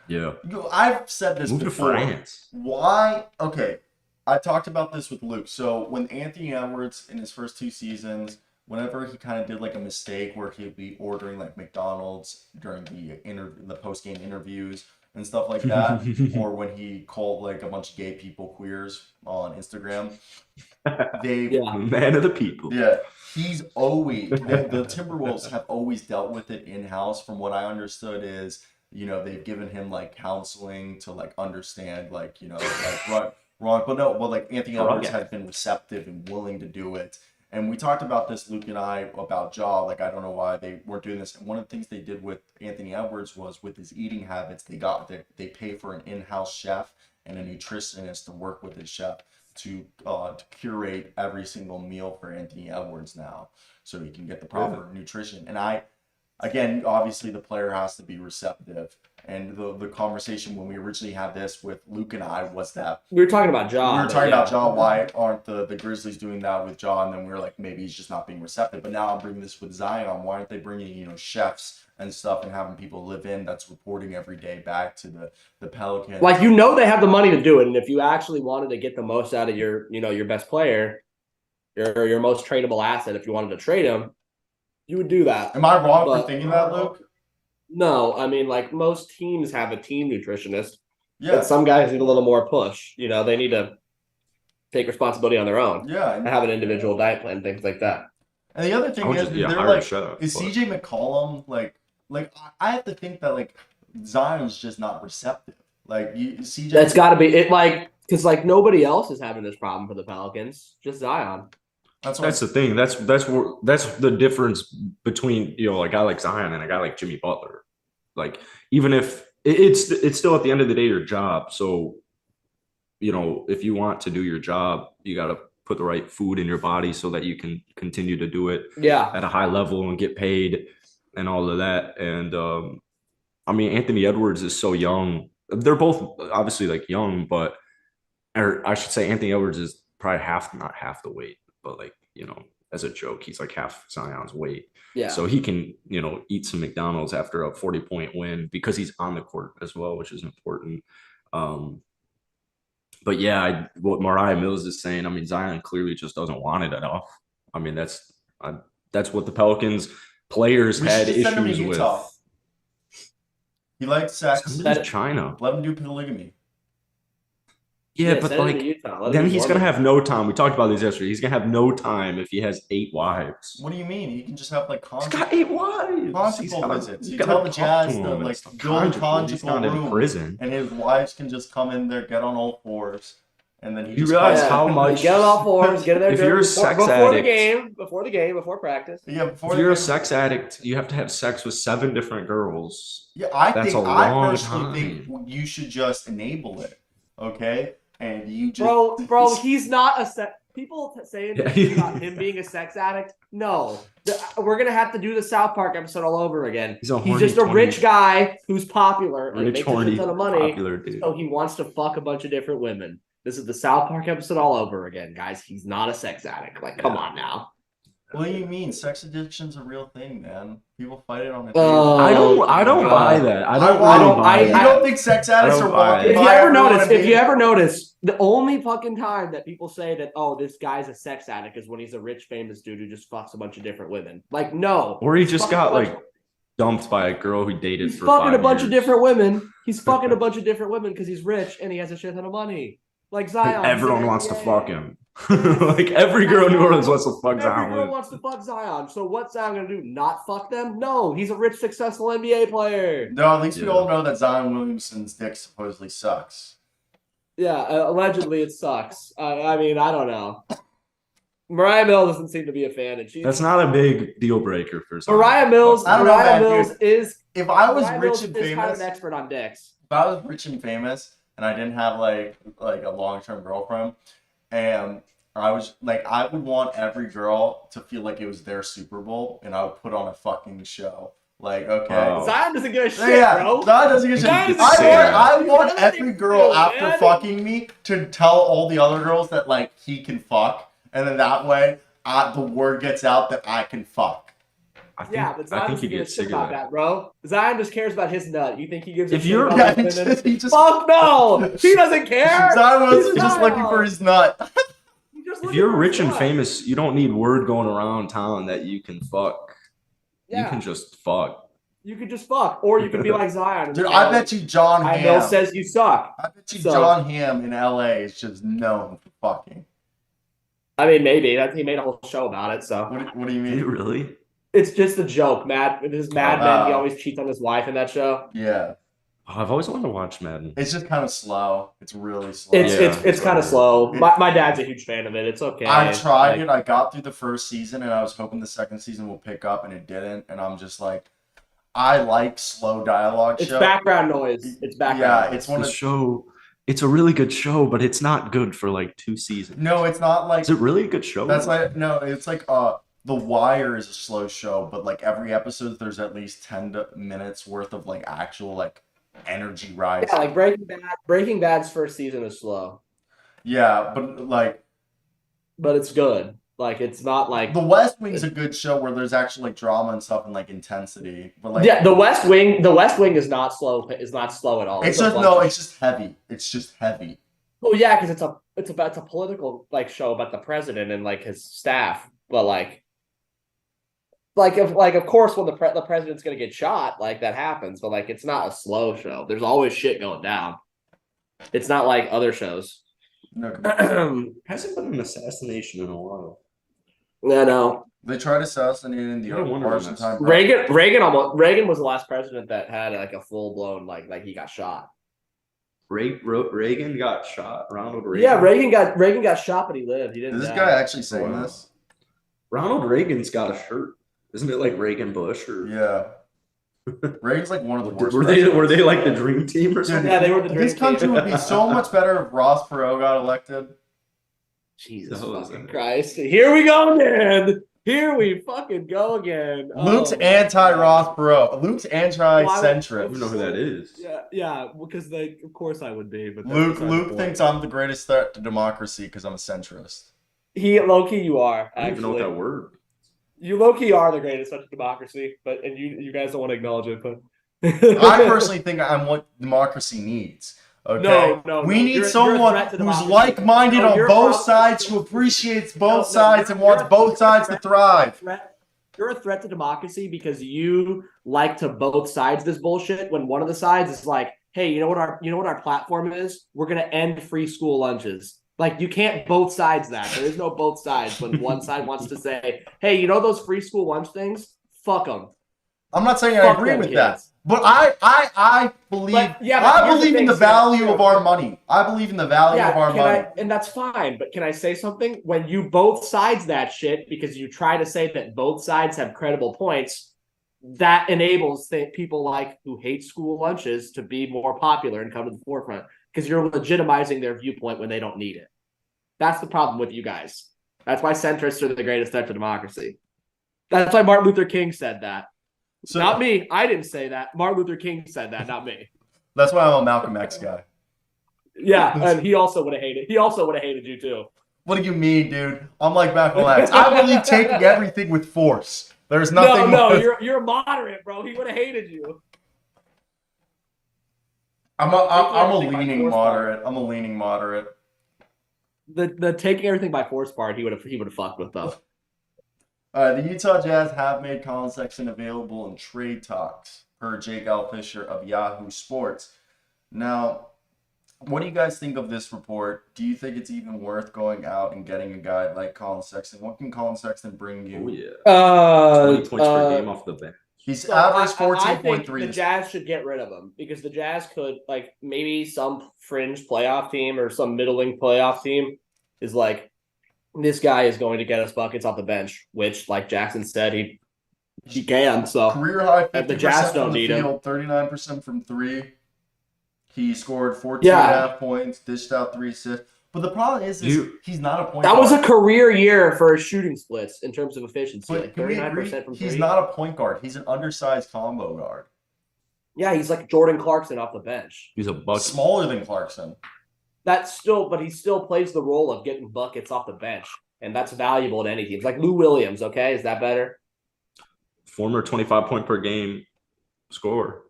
Yeah. I've said this Move before. to France. Why? Okay, I talked about this with Luke. So when Anthony Edwards in his first 2 seasons, whenever he kind of did a mistake where he'd be ordering McDonald's during the post-game interviews and stuff like that, or when he called a bunch of gay people queers on Instagram, man of the people. Yeah, he's always the Timberwolves have always dealt with it in-house. From what I understood is, they've given him counseling to understand wrong, but no, Anthony Edwards has been receptive and willing to do it. And we talked about this, Luke and I, about Ja. I don't know why they weren't doing this. And one of the things they did with Anthony Edwards was with his eating habits, they pay for an in-house chef and a nutritionist to work with his chef to curate every single meal for Anthony Edwards now, so he can get the proper nutrition. And again, obviously the player has to be receptive. And the conversation when we originally had this with Luke and I was that we were talking about Ja. We were talking about Ja. Why aren't the Grizzlies doing that with Ja? And then we were like, maybe he's just not being receptive. But now I'm bringing this with Zion. Why aren't they bringing chefs and stuff and having people live in that's reporting every day back to the Pelicans? They have the money to do it, and if you actually wanted to get the most out of your best player, your most tradable asset, if you wanted to trade him, you would do that. Am I wrong for thinking that, Luke? No, I mean, most teams have a team nutritionist. Yeah. But some guys need a little more push. They need to take responsibility on their own. Yeah. And have an individual diet plan, things like that. And the other I thing would is, just they're hire like, a chef. is but- CJ McCollum like I have to think that like Zion's just not receptive. Like CJ. That's got to be it. Like because like nobody else is having this problem for the Pelicans. Just Zion. That's the thing. That's the difference between a guy like Zion and a guy like Jimmy Butler. Like even if it's still at the end of the day your job. So if you want to do your job, you got to put the right food in your body so that you can continue to do it at a high level and get paid and all of that. And I mean, Anthony Edwards is so young. They're both obviously like young, or I should say Anthony Edwards is probably not half the weight, but like, as a joke, he's like half Zion's weight. Yeah. So he can, eat some McDonald's after a 40-point win because he's on the court as well, which is important. But yeah, what Mariah Mills is saying, I mean, Zion clearly just doesn't want it enough. I mean, that's what the Pelicans players had issues with. He likes sex. Send him to China. Let him do polygamy. Yeah, but like then he's gonna have no time. We talked about this yesterday. He's gonna have no time if he has 8 wives. What do you mean? He can just have like He's got 8 wives. conjugal visits. You tell the Jazz to like build a conjugal room, in prison, and his wives can just come in there, get on all fours, and then you realize how much get on all fours, get in there. If you're a sex before addict, the game, before practice. Yeah, if you're a sex addict, you have to have sex with 7 different girls. Yeah, I personally time. think you should just enable it. Okay. And you just bro, he's not a sex. People saying about him being a sex addict. No, we're gonna have to do the South Park episode all over again. He's just a rich guy who's popular and makes a ton of money, so he wants to fuck a bunch of different women. This is the South Park episode all over again, guys. He's not a sex addict. Like, come on now. What do you mean? Sex addiction's a real thing, man. People fight it on the I don't buy that. I don't think sex addicts are walking. If you ever notice, the only fucking time that people say that, oh, this guy's a sex addict is when he's a rich, famous dude who just fucks a bunch of different women. Like, no. Or he just got like dumped by a girl who dated for 5 years. He's fucking a bunch of different women. He's fucking a bunch of different women because he's rich and he has a shit ton of money. Like Zion. Everyone wants to fuck him. Like every girl in New Orleans wants to fuck Zion. Every girl wants to fuck Zion. So what's Zion gonna do? Not fuck them? No, he's a rich, successful NBA player. No, at least we all know that Zion Williamson's dick supposedly sucks. Yeah, allegedly it sucks. I mean, I don't know. Mariah Mills doesn't seem to be a fan, and that's not a big deal breaker for Zion. Mariah Mills. Mariah Mills is. If I was rich and famous, kind of an expert on dicks. If I was rich and famous, and I didn't have like a long-term girlfriend, and I would want every girl to feel like it was their Super Bowl, and I would put on a fucking show. Like, okay. Oh. Zion doesn't give a shit, bro. Zion doesn't give a shit. I want every girl after fucking me to tell all the other girls that like he can fuck, and then that way the word gets out that I can fuck. But Zion doesn't give a shit about that, bro. Zion just cares about his nut. You think he gives a shit about women? He just fuck no! He doesn't care! Zion was just looking for his nut. If you're rich and famous, you don't need word going around town that you can fuck. Yeah. You can just fuck. You could just fuck. Or you could be like Zion. Dude, I bet you John Hamm. I know says you suck. I bet you John Hamm in LA is just known for fucking. I mean, maybe. He made a whole show about it, so. What do you mean? Really? It's just a joke. Mad Men, he always cheats on his wife in that show. Yeah. Oh, I've always wanted to watch Madden. It's just kind of slow. It's really slow. It's kind of slow. My dad's a huge fan of it. It's okay. I tried it. I got through the first season, and I was hoping the second season will pick up, and it didn't. And I'm just like, I like slow dialogue shows. It's background noise. It's background. Yeah, it's one of the show. It's a really good show, but it's not good for like 2 seasons. No, it's not like. Is it really a good show? That's like no. It's like The Wire is a slow show, but like every episode, there's at least 10 minutes worth of like actual like energy rise. Yeah, like Breaking Bad. Breaking Bad's first season is slow. Yeah, but it's good. Like it's not like The West Wing's a good show where there's actually like drama and stuff and like intensity. But like The West Wing is not slow. Is not slow at all. It's just heavy. It's just heavy. Well, yeah, because it's a political like show about the president and like his staff, but of course when the president's gonna get shot, like that happens, but like it's not a slow show. There's always shit going down. It's not like other shows. No, hasn't been an assassination in a while. No. They tried assassinating the I wonder when Argentine. Reagan was the last president that had like a full blown like he got shot. Reagan got shot. Ronald Reagan. Yeah, Reagan got shot, but he lived. He didn't. Is this die. guy actually saying Wow. this? Ronald Reagan's got a shirt. Isn't it like Reagan Bush or? Yeah. Reagan's like one of the worst. Were they like the dream team or something? Yeah, they were the dream This country team. would be so much better if Ross Perot got elected. Jesus That was fucking it. Christ! Here we go again. Here we fucking go again. Luke's Oh, my anti-Ross God. Perot. Luke's I anti-centrist. don't know who that is. Yeah, because of course I would be. But Luke thinks I'm the greatest threat to democracy because I'm a centrist. Low key you are. I don't even know what Actually, that word. you low key are the greatest threat to democracy, and you guys don't want to acknowledge it, but I personally think I'm what democracy needs. Okay, No, we need you're a someone threat to who's democracy. like-minded No, on you're a both problem. sides, who appreciates both No, sides and wants both sides to thrive. You're a threat to democracy because you like to both sides this bullshit. When one of the sides is like, "Hey, you know what our platform is? We're gonna end free school lunches." Like you can't both sides that. There is no both sides when one side wants to say, "Hey, you know those free school lunch things? Fuck them." I'm not saying I Fuck agree them with kids. that, but I believe But I here's believe in thing, the Sarah. value of our money. I believe in the value of our money. And that's fine. But can I say something? When you both sides that shit because you try to say that both sides have credible points, that enables people like who hate school lunches to be more popular and come to the forefront because you're legitimizing their viewpoint when they don't need it. That's the problem with you guys. That's why centrists are the greatest threat to democracy. That's why Martin Luther King said that. So Not me. I didn't say that. Martin Luther King said that, not me. that's why I'm a Malcolm X guy. Yeah, and he also would have hated. He also would have hated you too. What do you mean, dude? I'm like Malcolm X. I believe taking everything with force. There's nothing. No, more... you're moderate, bro. He would have hated you. I'm a Taking everything by leaning force moderate. I'm a leaning moderate. The taking everything by force part, he would have fucked with though. The Utah Jazz have made Colin Sexton available in trade talks, per Jake L. Fisher of Yahoo Sports. Now, what do you guys think of this report? Do you think it's even worth going out and getting a guy like Colin Sexton? What can Colin Sexton bring you? Oh yeah. 20 points per game off the bench. He's So averaged I think 14.3. the Jazz should get rid of him because the Jazz could maybe some fringe playoff team or some middling playoff team is like, this guy is going to get us buckets off the bench, which, like Jackson said, he can. So Career high 50% if the Jazz from don't the need him. field, 39% from three. He scored 14.5 points, dished out 3 assists. But the problem is he's not a point that guard. was a career year for shooting splits in terms of efficiency. But Like can we agree? 39% from He's three. not a point guard. He's an undersized combo guard. Yeah, he's like Jordan Clarkson off the bench. He's a bucket. Smaller than Clarkson. But he still plays the role of getting buckets off the bench, and that's valuable to any team. It's like Lou Williams. Okay, is that better? Former 25 point per game scorer.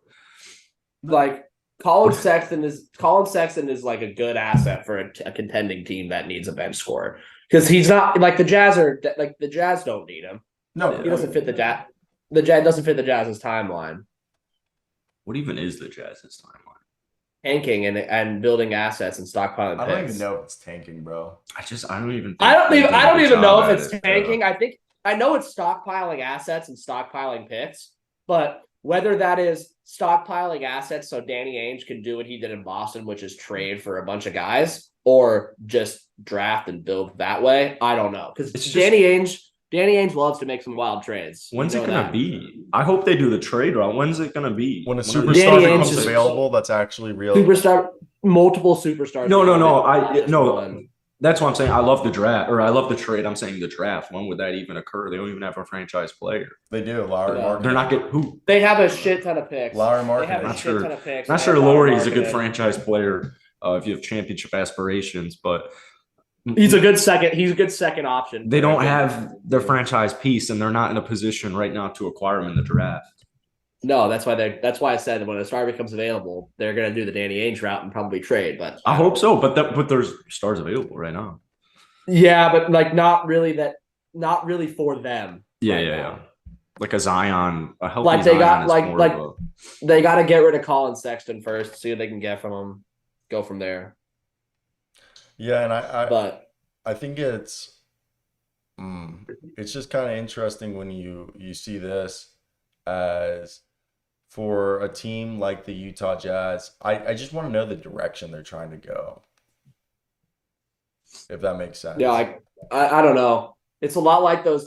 Like Colin Sexton is like a good asset for a contending team that needs a bench scorer because he's not like the Jazz the Jazz don't need him. No, He doesn't fit the Jazz. The Jazz doesn't fit the Jazz's timeline. What even is the Jazz's timeline? Tanking and building assets and stockpiling I don't picks. even know if it's tanking, bro. I don't even. I don't even know if it's tanking. tanking. I know it's stockpiling assets and stockpiling picks, but whether that is stockpiling assets so Danny Ainge can do what he did in Boston, which is trade for a bunch of guys, or just draft and build that way, I don't know. Because Danny Ainge loves to make some wild trades. When's it gonna be? I hope they do the trade route. When's it gonna be? When a Danny superstar Ainge becomes is- available, that's actually real. Multiple superstars. No. That's what I'm saying. I love the draft, or I love the trade. I'm saying the draft. When would that even occur? They don't even have a franchise player. They do. Lowry Yeah. Marketing. They're not getting who? They have a shit ton of picks. Lowry They Marketing. have a Not shit sure. ton of picks. Not They sure have Lowry Laurie's a good Markkanen. franchise player if you have championship aspirations, but He's a good second option. they don't have their franchise piece, and they're not in a position right now to acquire him in the draft. No, that's why I said when a star becomes available, they're gonna do the Danny Ainge route and probably trade. But I hope so, but there's stars available right now. yeah, but like not really for them. Yeah. Like a Zion, a healthy Like they Zion got is more like of a- they got to get rid of Colin Sexton first, see what they can get from him, go from there. Yeah, and But I think it's It's just kind of interesting when you see this as for a team like the Utah Jazz. I just want to know the direction they're trying to go, if that makes sense. Yeah, I don't know. It's a lot like those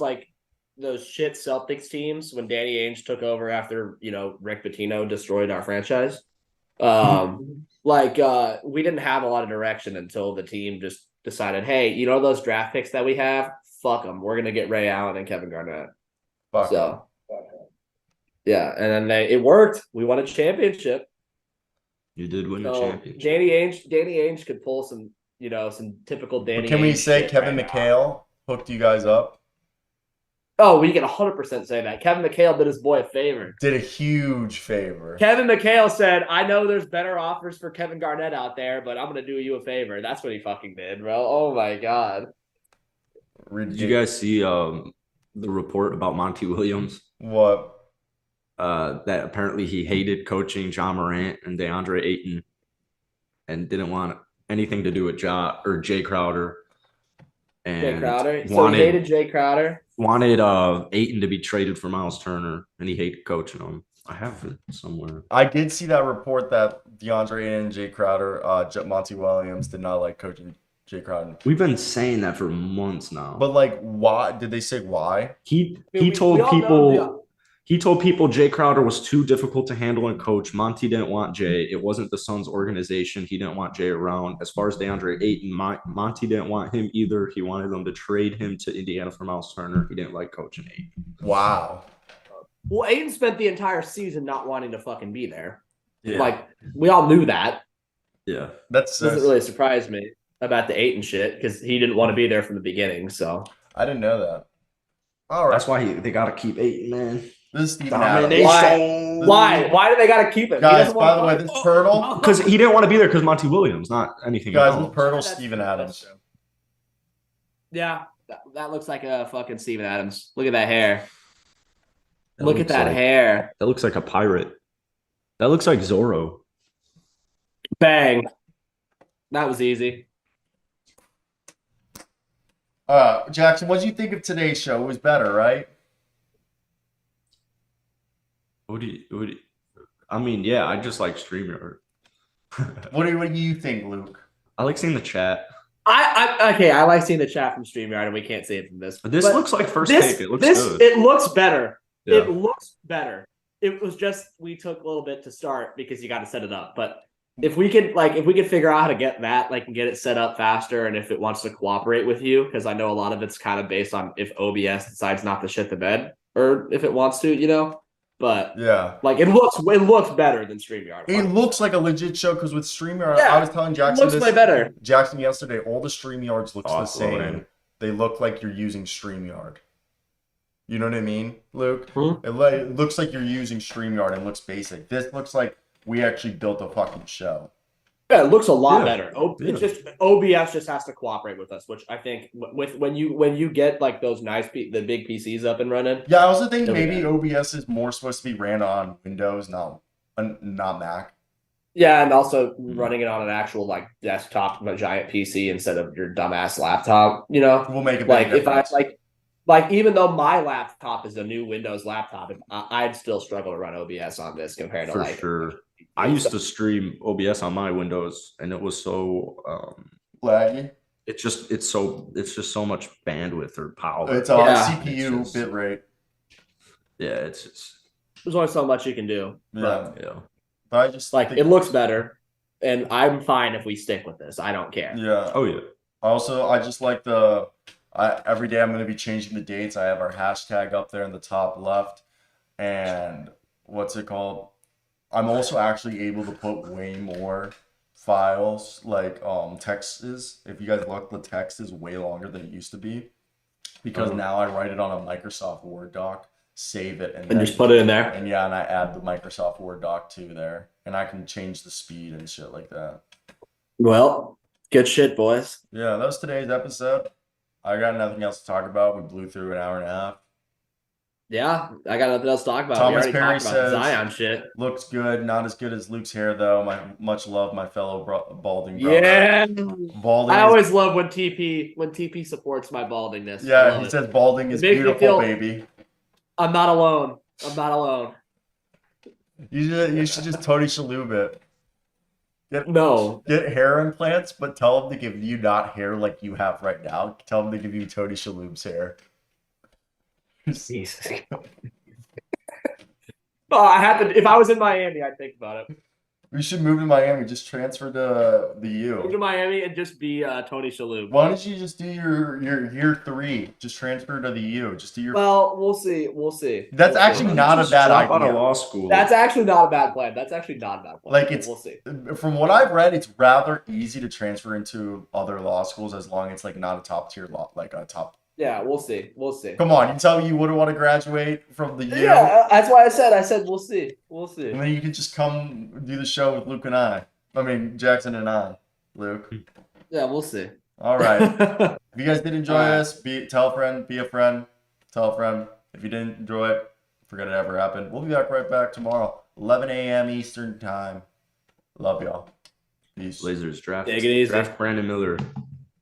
shit Celtics teams when Danny Ainge took over after Rick Pitino destroyed our franchise. We didn't have a lot of direction until the team just decided, hey, those draft picks that we have, fuck them. We're gonna get Ray Allen and Kevin Garnett. Fuck 'em. So yeah, and then it worked. We won a championship. You did win a So championship. Danny Ainge could pull some typical Danny. Can we Ainge say shit Kevin right now. McHale hooked you guys up? Oh, we can 100% say that. Kevin McHale did his boy a favor. Did a huge favor. Kevin McHale said, I know there's better offers for Kevin Garnett out there, but I'm going to do you a favor. That's what he fucking did, bro. Oh, my God. Did you guys see the report about Monty Williams? What? That apparently he hated coaching John Morant and DeAndre Ayton and didn't want anything to do with Jay Crowder. And Jay Crowder? So he hated Jay Crowder? Wanted Ayton to be traded for Miles Turner, and he hated coaching him. I have it somewhere. I did see that report that DeAndre Ayton and Jay Crowder, Monty Williams did not like coaching Jay Crowder. We've been saying that for months now. But like, why? Did they say why? He told people Jay Crowder was too difficult to handle and coach. Monty didn't want Jay. It wasn't the Suns organization. He didn't want Jay around. As far as DeAndre Ayton, Monty didn't want him either. He wanted them to trade him to Indiana for Miles Turner. He didn't like coaching Ayton. Wow. Well, Ayton spent the entire season not wanting to fucking be there. Yeah. Like, we all knew that. Yeah. Doesn't really surprise me about the Ayton shit because he didn't want to be there from the beginning. So I didn't know that. All right. That's why they got to keep Ayton, man. This is Steven Adams. Why? Why do they got to keep him? Guys, by the way, this Pirtle. Because he didn't want to be there because Monty Williams, not anything Guys, else. this Pirtle's Steven Adams. Yeah, that looks like a fucking Steven Adams. Look at that hair. That Look at looks that like- hair. That looks like a pirate. That looks like Zorro. Bang. That was easy. Jackson, what did you think of today's show? It was better, right? I mean, yeah, I just like StreamYard. What do you think, Luke? I like seeing the chat. I like seeing the chat from StreamYard, and we can't see it from this. This But looks like first take. It looks good. It looks better. Yeah. It looks better. It was just we took a little bit to start because you got to set it up. But if we could figure out how to get that, and get it set up faster, and if it wants to cooperate with you, because I know a lot of it's kind of based on if OBS decides not to shit the bed or if it wants to, But Yeah. it looks better than StreamYard. It looks like a legit show because with StreamYard, Yeah, I was telling It Jackson looks way better. Jackson yesterday, all the StreamYards looks the Offloading. same. They look like you're using StreamYard. You know what I mean, Luke? Hmm? It looks like you're using StreamYard and looks basic. This looks like we actually built a fucking show. Yeah, it looks a lot Yeah. better. Yeah. It's just OBS just has to cooperate with us, which I think when you get those the big PCs up and running. Yeah, I also think It'll be maybe better. OBS is more supposed to be ran on Windows, not Mac. Yeah, and also running it on an actual desktop, a giant PC instead of your dumbass laptop. We'll make a big If I difference. even though my laptop is a new Windows laptop, I'd still struggle to run OBS on this compared to For sure. I used to stream OBS on my Windows, and it was so Laggy. it's just so much bandwidth or power. It's Yeah. CPU It's just- bitrate. Yeah, it's just There's only so much you can do. Yeah. yeah. But I just think, It looks better, and I'm fine if we stick with this. I don't care. yeah. Oh yeah. Also, I just like every day I'm going to be changing the dates. I have our hashtag up there in the top left. And what's it called? I'm also actually able to put way more files, texts. If you guys look, the text is way longer than it used to be. Because now I write it on a Microsoft Word doc, save it, and And just put it in there. And and I add the Microsoft Word doc to there. And I can change the speed and shit like that. Well, good shit, boys. Yeah, that was today's episode. I got nothing else to talk about. We blew through an hour and a half. Yeah, I got nothing else to talk about. Thomas we already Perry talked about says Zion shit. looks good, not as good as Luke's hair though. Much love, my fellow balding brother. Yeah, Balding. I always love when TP supports my baldingness. Yeah, he says balding is beautiful, baby. I'm not alone. I'm not alone. You should just Tony Shalhoub it. Get hair implants, but tell him to give you not hair like you have right now. Tell him to give you Tony Shalhoub's hair. Jesus. Oh, I have to. If I was in Miami, I'd think about it. We should move to Miami. Just transfer to the U. Move to Miami and just be Tony Shalhoub. Why don't you just do your year 3? Just transfer to the U. Just do your. Well, we'll see. We'll see. That's actually not a bad idea. Out of law school. That's actually not a bad plan. Like we'll see. From what I've read, it's rather easy to transfer into other law schools as long as it's like not a top tier law, like a top. Yeah, we'll see. We'll see. Come on, you tell me you wouldn't want to graduate from the U. Yeah, that's why I said we'll see. We'll see. And then you could just come do the show with Luke and I. I mean, Jackson and I, Luke. Yeah, we'll see. All right. If you guys did enjoy this, tell a friend, be a friend, tell a friend. If you didn't enjoy it, forget it ever happened. We'll be right back tomorrow, 11 a.m. Eastern time. Love y'all. Peace. Blazers draft. Take it easy. Draft Brandon Miller.